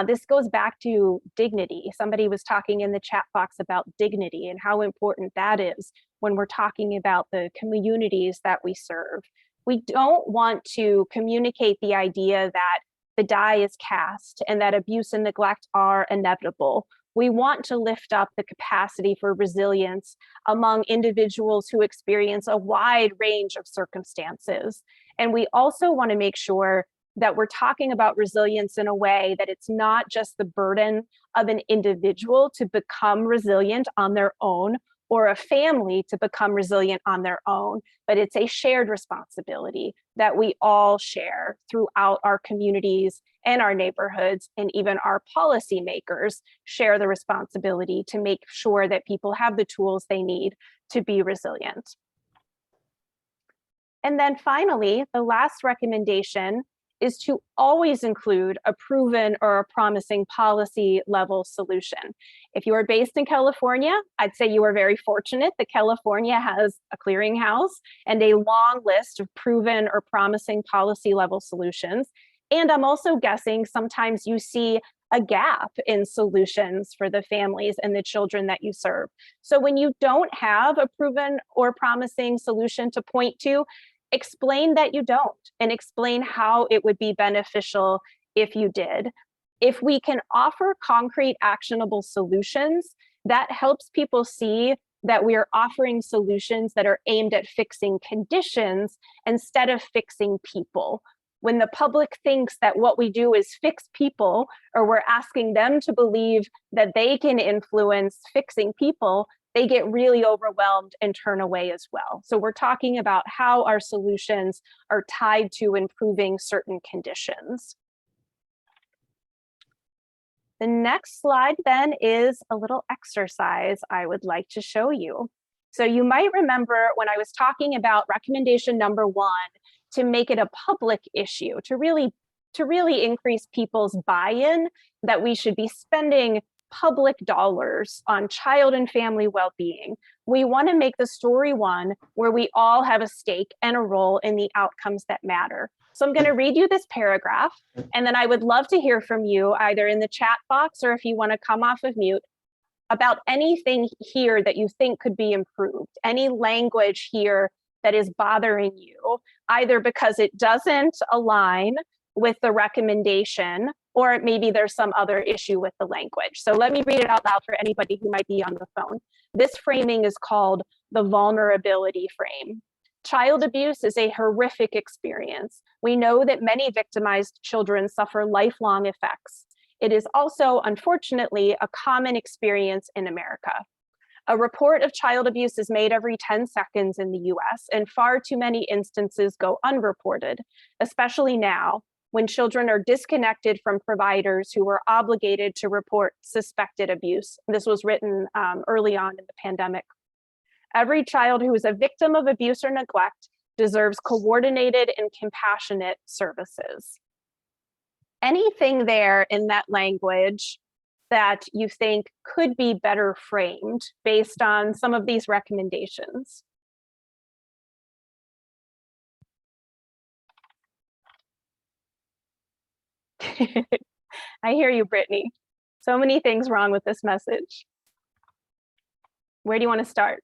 This goes back to dignity. Somebody was talking in the chat box about dignity and how important that is when we're talking about the communities that we serve. We don't want to communicate the idea that the die is cast and that abuse and neglect are inevitable. We want to lift up the capacity for resilience among individuals who experience a wide range of circumstances. And we also want to make sure that we're talking about resilience in a way that it's not just the burden of an individual to become resilient on their own or a family to become resilient on their own, but it's a shared responsibility that we all share throughout our communities and our neighborhoods, and even our policymakers share the responsibility to make sure that people have the tools they need to be resilient. And then finally, the last recommendation is to always include a proven or a promising policy level solution. If you are based in California, I'd say you are very fortunate that California has a clearinghouse and a long list of proven or promising policy level solutions. And I'm also guessing sometimes you see a gap in solutions for the families and the children that you serve. So when you don't have a proven or promising solution to point to, explain that you don't and explain how it would be beneficial if you did. If we can offer concrete, actionable solutions, that helps people see that we are offering solutions that are aimed at fixing conditions instead of fixing people. When the public thinks that what we do is fix people, or we're asking them to believe that they can influence fixing people, they get really overwhelmed and turn away as well. So we're talking about how our solutions are tied to improving certain conditions. The next slide then is a little exercise I would like to show you. So you might remember when I was talking about recommendation number 1, to make it a public issue, to really increase people's buy-in, that we should be spending public dollars on child and family well-being. We want to make the story one where we all have a stake and a role in the outcomes that matter. So I'm going to read you this paragraph, and then I would love to hear from you either in the chat box or if you want to come off of mute about anything here that you think could be improved, any language here that is bothering you, either because it doesn't align with the recommendation, or maybe there's some other issue with the language. So let me read it out loud for anybody who might be on the phone. This framing is called the vulnerability frame. Child abuse is a horrific experience. We know that many victimized children suffer lifelong effects. It is also, unfortunately, a common experience in America. A report of child abuse is made every 10 seconds in the US, and far too many instances go unreported, especially now when children are disconnected from providers who were obligated to report suspected abuse. This was written early on in the pandemic. Every child who is a victim of abuse or neglect deserves coordinated and compassionate services. Anything there in that language that you think could be better framed based on some of these recommendations? I hear you, Brittany. So many things wrong with this message. Where do you want to start?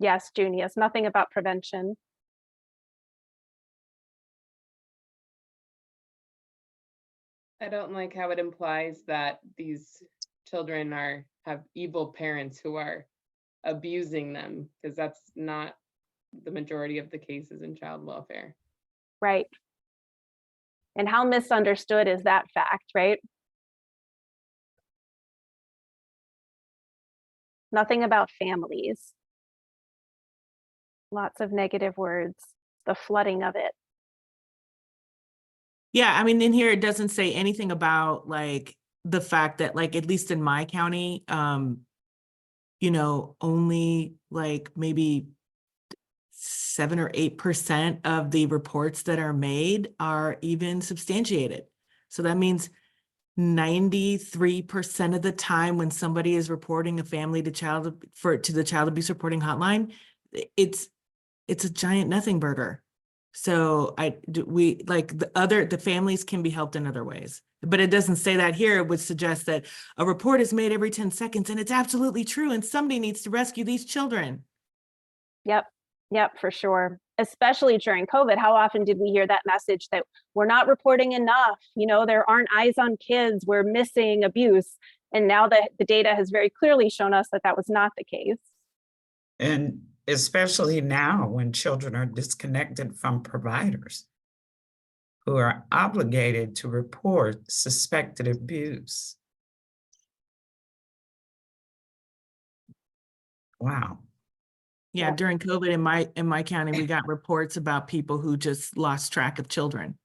Yes, Junius, nothing about prevention. I don't like how it implies that these children have evil parents who are abusing them, because that's not the majority of the cases in child welfare. Right. And how misunderstood is that fact, right? Nothing about families. Lots of negative words, the flooding of it. Yeah, I mean, in here, it doesn't say anything about like the fact that like, at least in my county, you know, only like maybe 7 or 8% of the reports that are made are even substantiated. So that means 93% of the time when somebody is reporting a family to the child abuse reporting hotline, it's a giant nothing burger. So the families can be helped in other ways, but it doesn't say that here. It would suggest that a report is made every 10 seconds and it's absolutely true. And somebody needs to rescue these children. Yep, for sure. Especially during COVID, how often did we hear that message that we're not reporting enough? You know, there aren't eyes on kids, we're missing abuse. And now that the data has very clearly shown us that that was not the case. And especially now when children are disconnected from providers who are obligated to report suspected abuse. Wow. Yeah, during COVID in my county, we got reports about people who just lost track of children.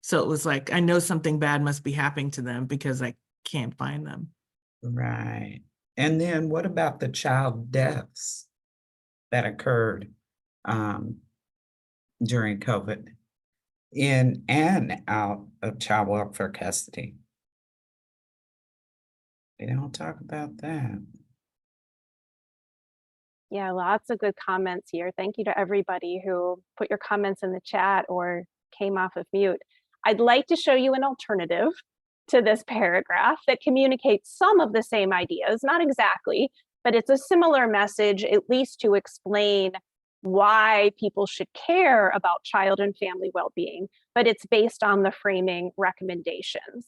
So it was like, I know something bad must be happening to them because I can't find them. Right. And then what about the child deaths that occurred during COVID in and out of child welfare custody? They don't talk about that. Yeah, lots of good comments here. Thank you to everybody who put your comments in the chat or came off of mute. I'd like to show you an alternative to this paragraph that communicates some of the same ideas, not exactly, but it's a similar message, at least to explain why people should care about child and family well-being, but it's based on the framing recommendations.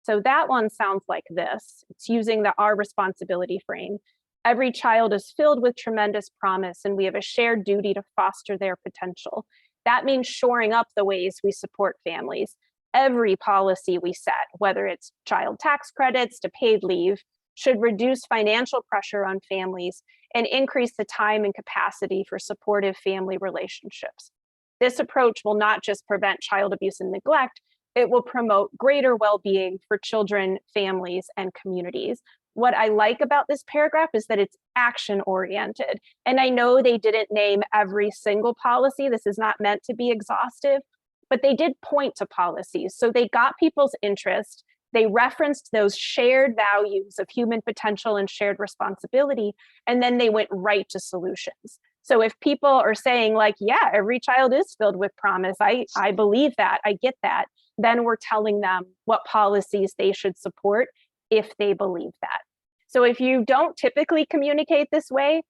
So that one sounds like this. It's using the our responsibility frame. Every child is filled with tremendous promise, and we have a shared duty to foster their potential. That means shoring up the ways we support families. Every policy we set, whether it's child tax credits to paid leave, should reduce financial pressure on families and increase the time and capacity for supportive family relationships. This approach will not just prevent child abuse and neglect, it will promote greater well-being for children, families, and communities. What I like about this paragraph is that it's action-oriented. And I know they didn't name every single policy. This is not meant to be exhaustive, but they did point to policies. So they got people's interest. They referenced those shared values of human potential and shared responsibility, and then they went right to solutions. So if people are saying like, yeah, every child is filled with promise, I believe that, I get that, then we're telling them what policies they should support if they believe that. So if you don't typically communicate this way,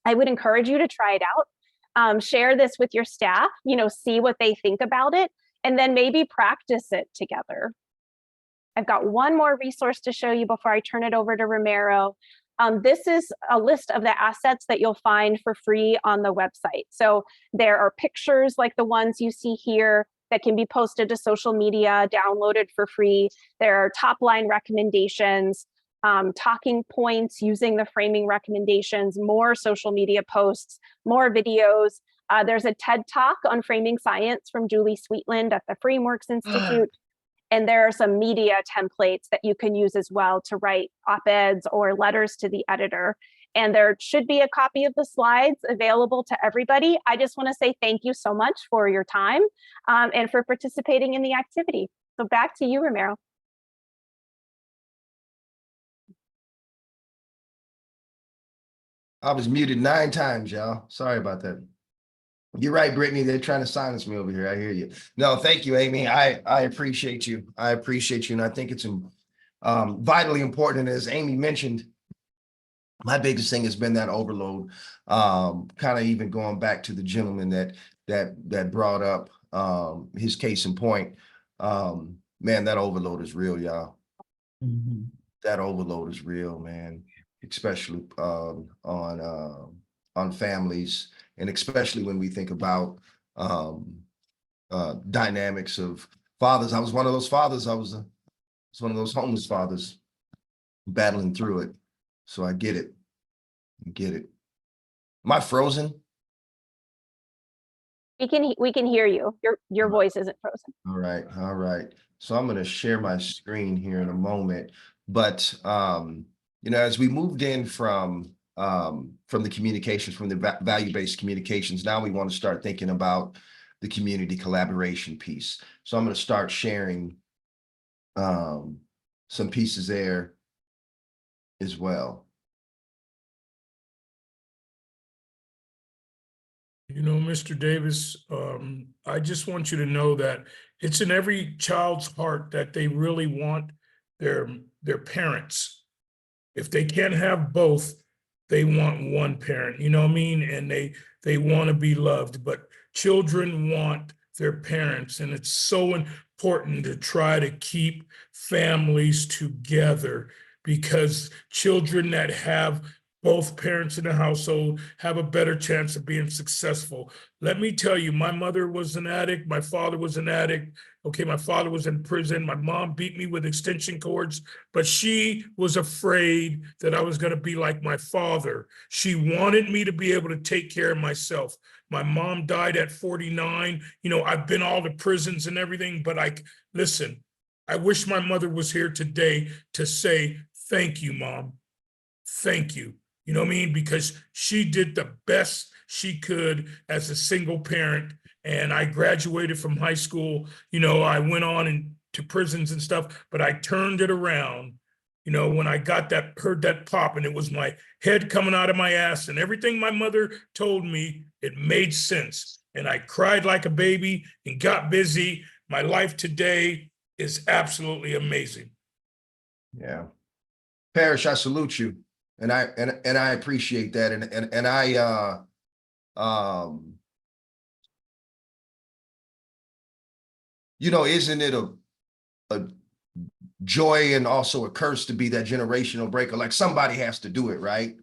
I would encourage you to try it out. Share this with your staff, see what they think about it, and then maybe practice it together. I've got one more resource to show you before I turn it over to Romero. This is a list of the assets that you'll find for free on the website. So there are pictures like the ones you see here that can be posted to social media, downloaded for free. There are top line recommendations, talking points using the framing recommendations, more social media posts, more videos. There's a TED Talk on framing science from Julie Sweetland at the Frameworks Institute. And there are some media templates that you can use as well to write op-eds or letters to the editor. And there should be a copy of the slides available to everybody. I just want to say thank you so much for your time and for participating in the activity. So back to you, Romero. I was muted 9 times, y'all. Sorry about that. You're right, Brittany. They're trying to silence me over here. I hear you. No, thank you, Amy. I appreciate you. I appreciate you. And I think it's vitally important. As Amy mentioned, my biggest thing has been that overload. Kind of even going back to the gentleman that brought up his case in point. Man, that overload is real, y'all. Mm-hmm. That overload is real, man. Especially on families. And especially when we think about dynamics of fathers. I was one of those fathers. I was one of those homeless fathers battling through it. So I get it. I get it. Am I frozen? We can hear you. Your voice isn't frozen. All right. All right. So I'm going to share my screen here in a moment. But you know, as we moved in from the communications, from the value-based communications, now we want to start thinking about the community collaboration piece. So I'm going to start sharing some pieces there as well. You know, Mr. Davis, I just want you to know that it's in every child's heart that they really want their parents. If they can't have both, they want one parent, you know what I mean? And they want to be loved, but children want their parents. And it's so important to try to keep families together, because children that have both parents in the household have a better chance of being successful. Let me tell you, my mother was an addict. My father was an addict. Okay, my father was in prison. My mom beat me with extension cords, but she was afraid that I was going to be like my father. She wanted me to be able to take care of myself. My mom died at 49. You know, I've been all to prisons and everything, but listen, I wish my mother was here today to say, thank you, Mom. Thank you. You know what I mean? Because she did the best she could as a single parent. And I graduated from high school. You know, I went on into prisons and stuff, but I turned it around. You know, when I heard that pop, and it was my head coming out of my ass, and everything my mother told me, it made sense. And I cried like a baby and got busy. My life today is absolutely amazing. Yeah. Parrish, I salute you. And I appreciate that. And I you know, isn't it a joy and also a curse to be that generational breaker? Like, somebody has to do it, right?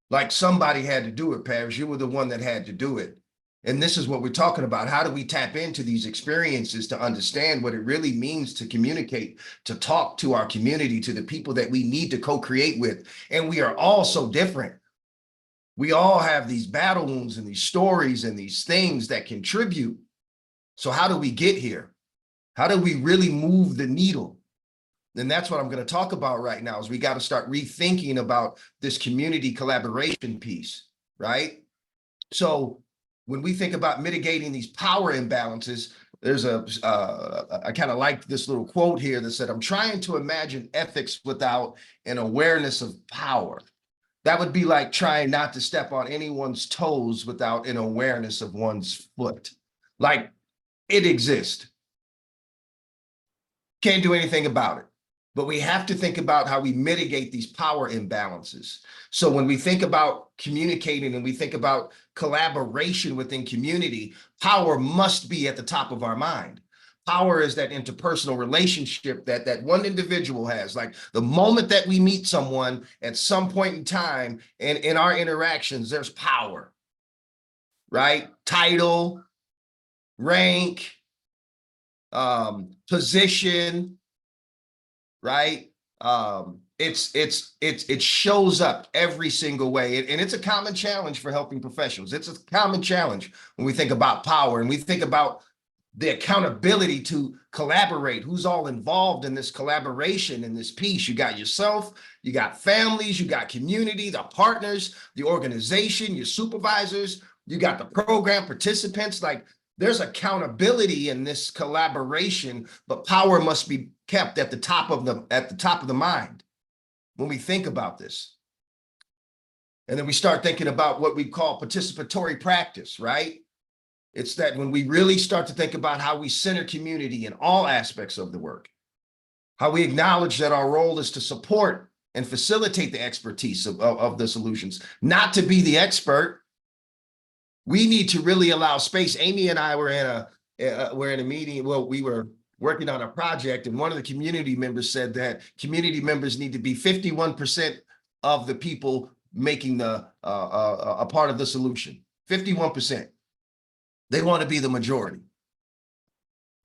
Like, somebody had to do it, Parrish. You were the one that had to do it. And this is what we're talking about. How do we tap into these experiences to understand what it really means to communicate, to talk to our community, to the people that we need to co-create with? And we are all so different. We all have these battle wounds and these stories and these things that contribute. So how do we get here? How do we really move the needle? And that's what I'm going to talk about right now, is we got to start rethinking about this community collaboration piece, right? So when we think about mitigating these power imbalances, there's I kind of like this little quote here that said, I'm trying to imagine ethics without an awareness of power. That would be like trying not to step on anyone's toes without an awareness of one's foot. Like, it exists. Can't do anything about it. But we have to think about how we mitigate these power imbalances. So when we think about communicating and we think about collaboration within community, power must be at the top of our mind. Power is that interpersonal relationship that one individual has. Like the moment that we meet someone at some point in time and in our interactions, there's power, right? Title, rank, position, right? It shows up every single way. And it's a common challenge for helping professionals. It's a common challenge when we think about power and we think about the accountability to collaborate, who's all involved in this collaboration in this piece. You got yourself, you got families, you got community, the partners, the organization, your supervisors, you got the program participants. Like there's accountability in this collaboration, but power must be kept at the top of the mind when we think about this. And then we start thinking about what we call participatory practice, right? It's that when we really start to think about how we center community in all aspects of the work, how we acknowledge that our role is to support and facilitate the expertise of the solutions, not to be the expert. We need to really allow space. Amy and I were in a meeting. Well, we were working on a project, and one of the community members said that community members need to be 51% of the people making the a part of the solution. 51%. They want to be the majority,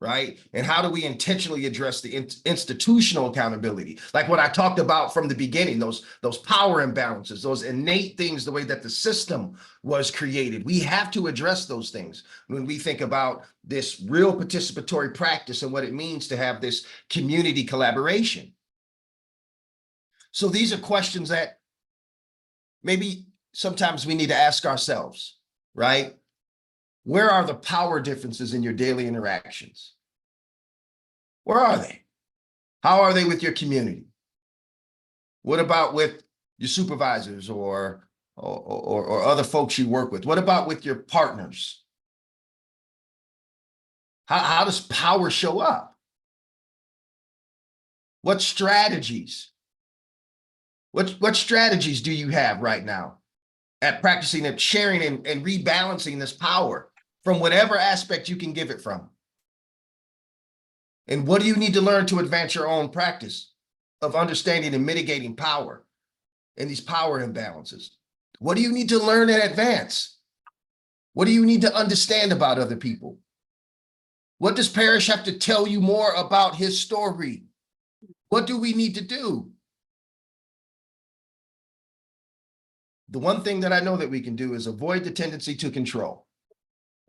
right? And how do we intentionally address the institutional accountability? Like what I talked about from the beginning, those power imbalances, those innate things, the way that the system was created. We have to address those things when we think about this real participatory practice and what it means to have this community collaboration. So these are questions that maybe sometimes we need to ask ourselves, right? Where are the power differences in your daily interactions? Where are they? How are they with your community? What about with your supervisors or other folks you work with? What about with your partners? How does power show up? What strategies? What strategies do you have right now at practicing and sharing and rebalancing this power from whatever aspect you can give it from? And what do you need to learn to advance your own practice of understanding and mitigating power and these power imbalances? What do you need to learn and advance? What do you need to understand about other people? What does Parrish have to tell you more about his story? What do we need to do? The one thing that I know that we can do is avoid the tendency to control.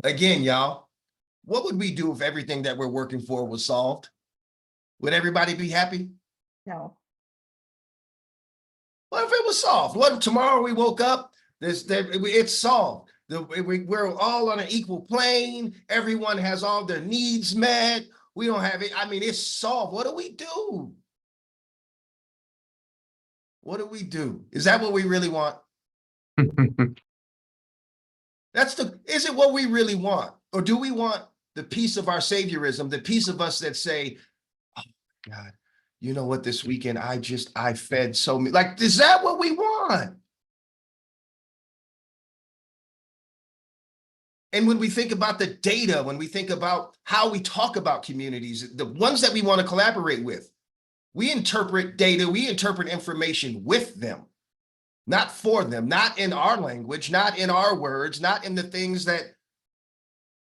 Again, y'all, what would we do if everything that we're working for was solved? Would everybody be happy? No. What if it was solved? What if tomorrow we woke up, it's solved? We're all on an equal plane. Everyone has all their needs met. We don't have it. I mean, it's solved. What do we do? What do we do? Is that what we really want? Is it what we really want? Or do we want the piece of our saviorism, the piece of us that say, oh my God, you know what, this weekend, I fed so many, like, is that what we want? And when we think about the data, when we think about how we talk about communities, the ones that we want to collaborate with, we interpret data, we interpret information with them. Not for them, not in our language, not in our words, not in the things that,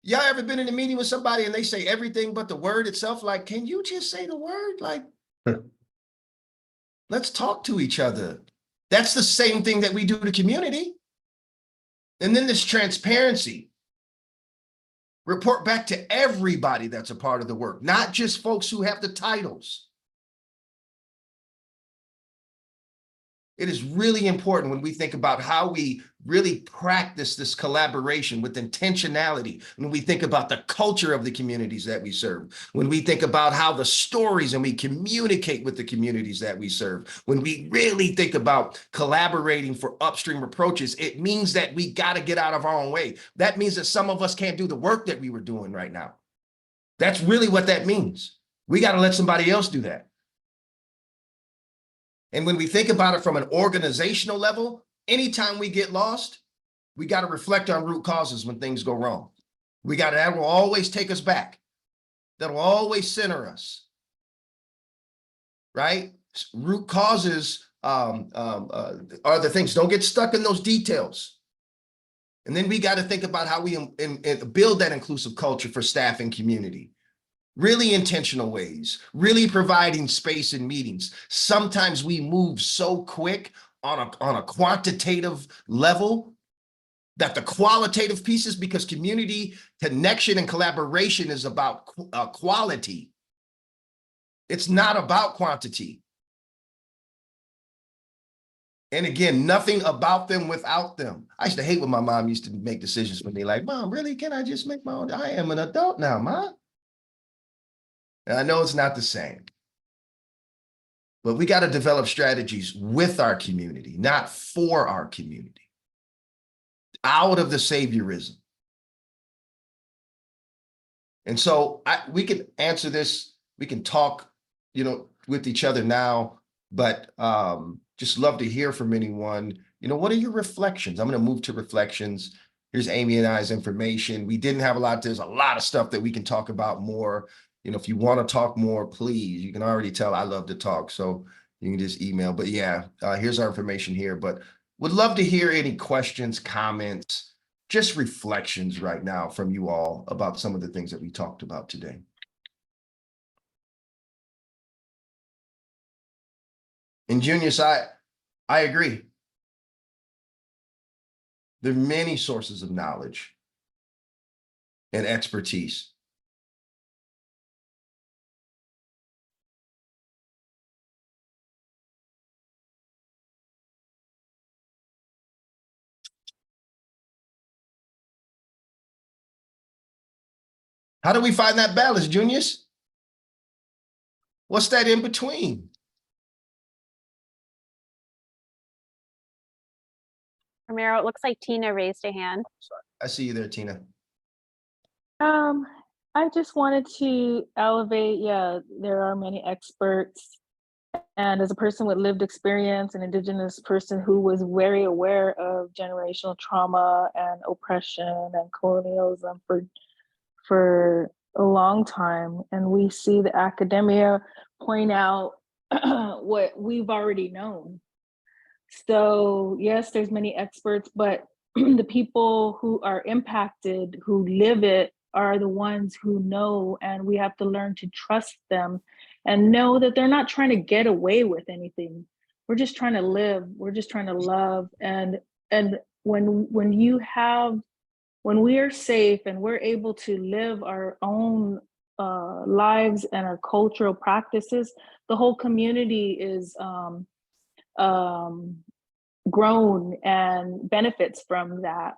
y'all ever been in a meeting with somebody and they say everything but the word itself? Like, can you just say the word? Like, let's talk to each other. That's the same thing that we do to community. And then this transparency. Report back to everybody that's a part of the work, not just folks who have the titles. It is really important when we think about how we really practice this collaboration with intentionality, when we think about the culture of the communities that we serve, when we think about how the stories and we communicate with the communities that we serve, when we really think about collaborating for upstream approaches, it means that we got to get out of our own way. That means that some of us can't do the work that we were doing right now. That's really what that means. We got to let somebody else do that. And when we think about it from an organizational level, anytime we get lost, we got to reflect on root causes when things go wrong. That will always take us back. that'll always center us, right? Root causes are the things. Don't get stuck in those details. And then we got to think about how we build that inclusive culture for staff and community. Really intentional ways, really providing space in meetings. Sometimes we move so quick on a quantitative level that the qualitative pieces, because community connection and collaboration is about quality. It's not about quantity. And again, nothing about them without them. I used to hate when my mom used to make decisions for me, like, Mom, really, can I just make my own? I am an adult now, Mom. And I know it's not the same. But we got to develop strategies with our community, not for our community. Out of the saviorism. And so we can answer this, we can talk, with each other now, but just love to hear from anyone. What are your reflections? I'm going to move to reflections. Here's Amy and I's information. We didn't have there's a lot of stuff that we can talk about more. If you want to talk more, please, you can already tell I love to talk. So you can just email, but yeah, here's our information here, but would love to hear any questions, comments, just reflections right now from you all about some of the things that we talked about today. And Junius, I agree. There are many sources of knowledge and expertise. How do we find that balance, Junius? What's that in between? Romero, it looks like Tina raised a hand. I see you there, Tina. I just wanted to elevate, there are many experts. And as a person with lived experience, an Indigenous person who was very aware of generational trauma and oppression and colonialism for a long time, and we see the academia point out what we've already known. So yes, there's many experts, but the people who are impacted, who live it, are the ones who know, and we have to learn to trust them and know that they're not trying to get away with anything. We're just trying to live. We're just trying to love. And when we are safe and we're able to live our own lives and our cultural practices, the whole community is grown and benefits from that.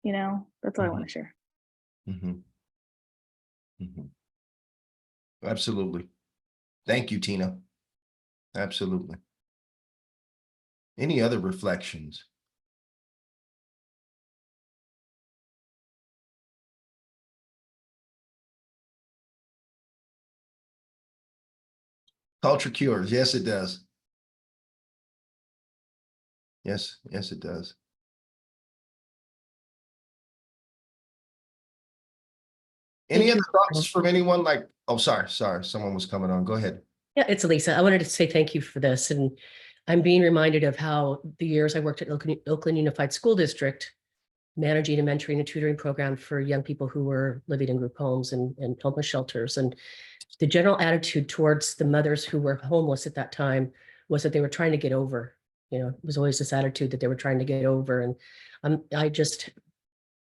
That's all I want to share. Mm-hmm. Mm-hmm. Absolutely. Thank you, Tina. Absolutely. Any other reflections? Culture cures. Yes, it does. Yes, it does. Any other thoughts from anyone? Sorry, someone was coming on. Go ahead. Yeah, it's Elisa. I wanted to say thank you for this. And I'm being reminded of how the years I worked at Oakland Unified School District, managing and mentoring a tutoring program for young people who were living in group homes and homeless shelters. And the general attitude towards the mothers who were homeless at that time was that they were trying to get over. It was always this attitude that they were trying to get over. And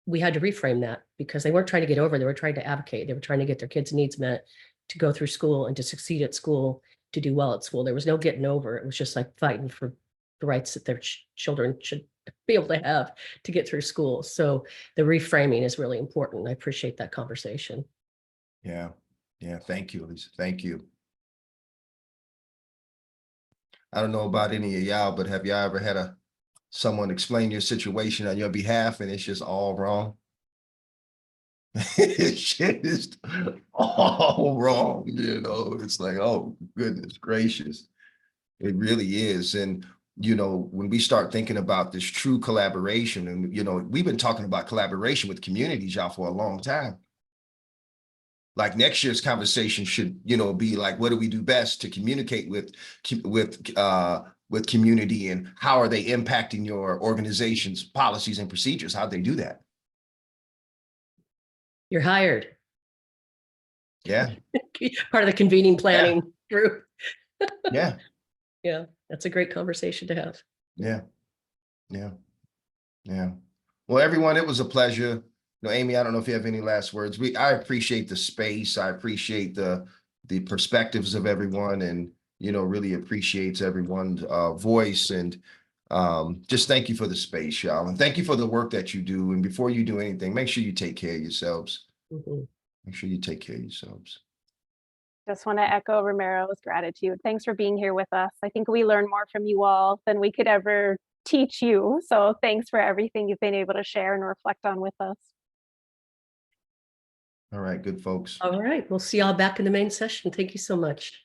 we had to reframe that, because they weren't trying to get over, they were trying to advocate. They were trying to get their kids' needs met, to go through school and to succeed at school, to do well at school. There was no getting over. It was just like fighting for the rights that their children should be able to have to get through school. So the reframing is really important. I appreciate that conversation. Yeah. Thank you, Elisa. Thank you. I don't know about any of y'all, but have y'all ever had someone explain your situation on your behalf and it's just all wrong? Shit is all wrong, it's like, oh goodness gracious, it really is. And when we start thinking about this true collaboration, and we've been talking about collaboration with communities, y'all, for a long time. like next year's conversation should, you know, be like, what do we do best to communicate with community, and how are they impacting your organization's policies and procedures? How'd they do that? You're hired. Yeah, Part of the convening planning group. yeah, Yeah, that's a great conversation to have. yeah, yeah, yeah. Well, everyone, it was a pleasure. You know, Amy, I don't know if you have any last words. I appreciate the space. I appreciate the perspectives of everyone, and, you know, really appreciates everyone's voice. And just thank you for the space, y'all. And thank you for the work that you do. And before you do anything, make sure you take care of yourselves. Mhm. Make sure you take care of yourselves. Just want to echo Romero's gratitude. Thanks for being here with us. I think we learn more from you all than we could ever teach you. So thanks for everything you've been able to share and reflect on with us. All right, good folks. All right, we'll see y'all back in the main session. Thank you so much.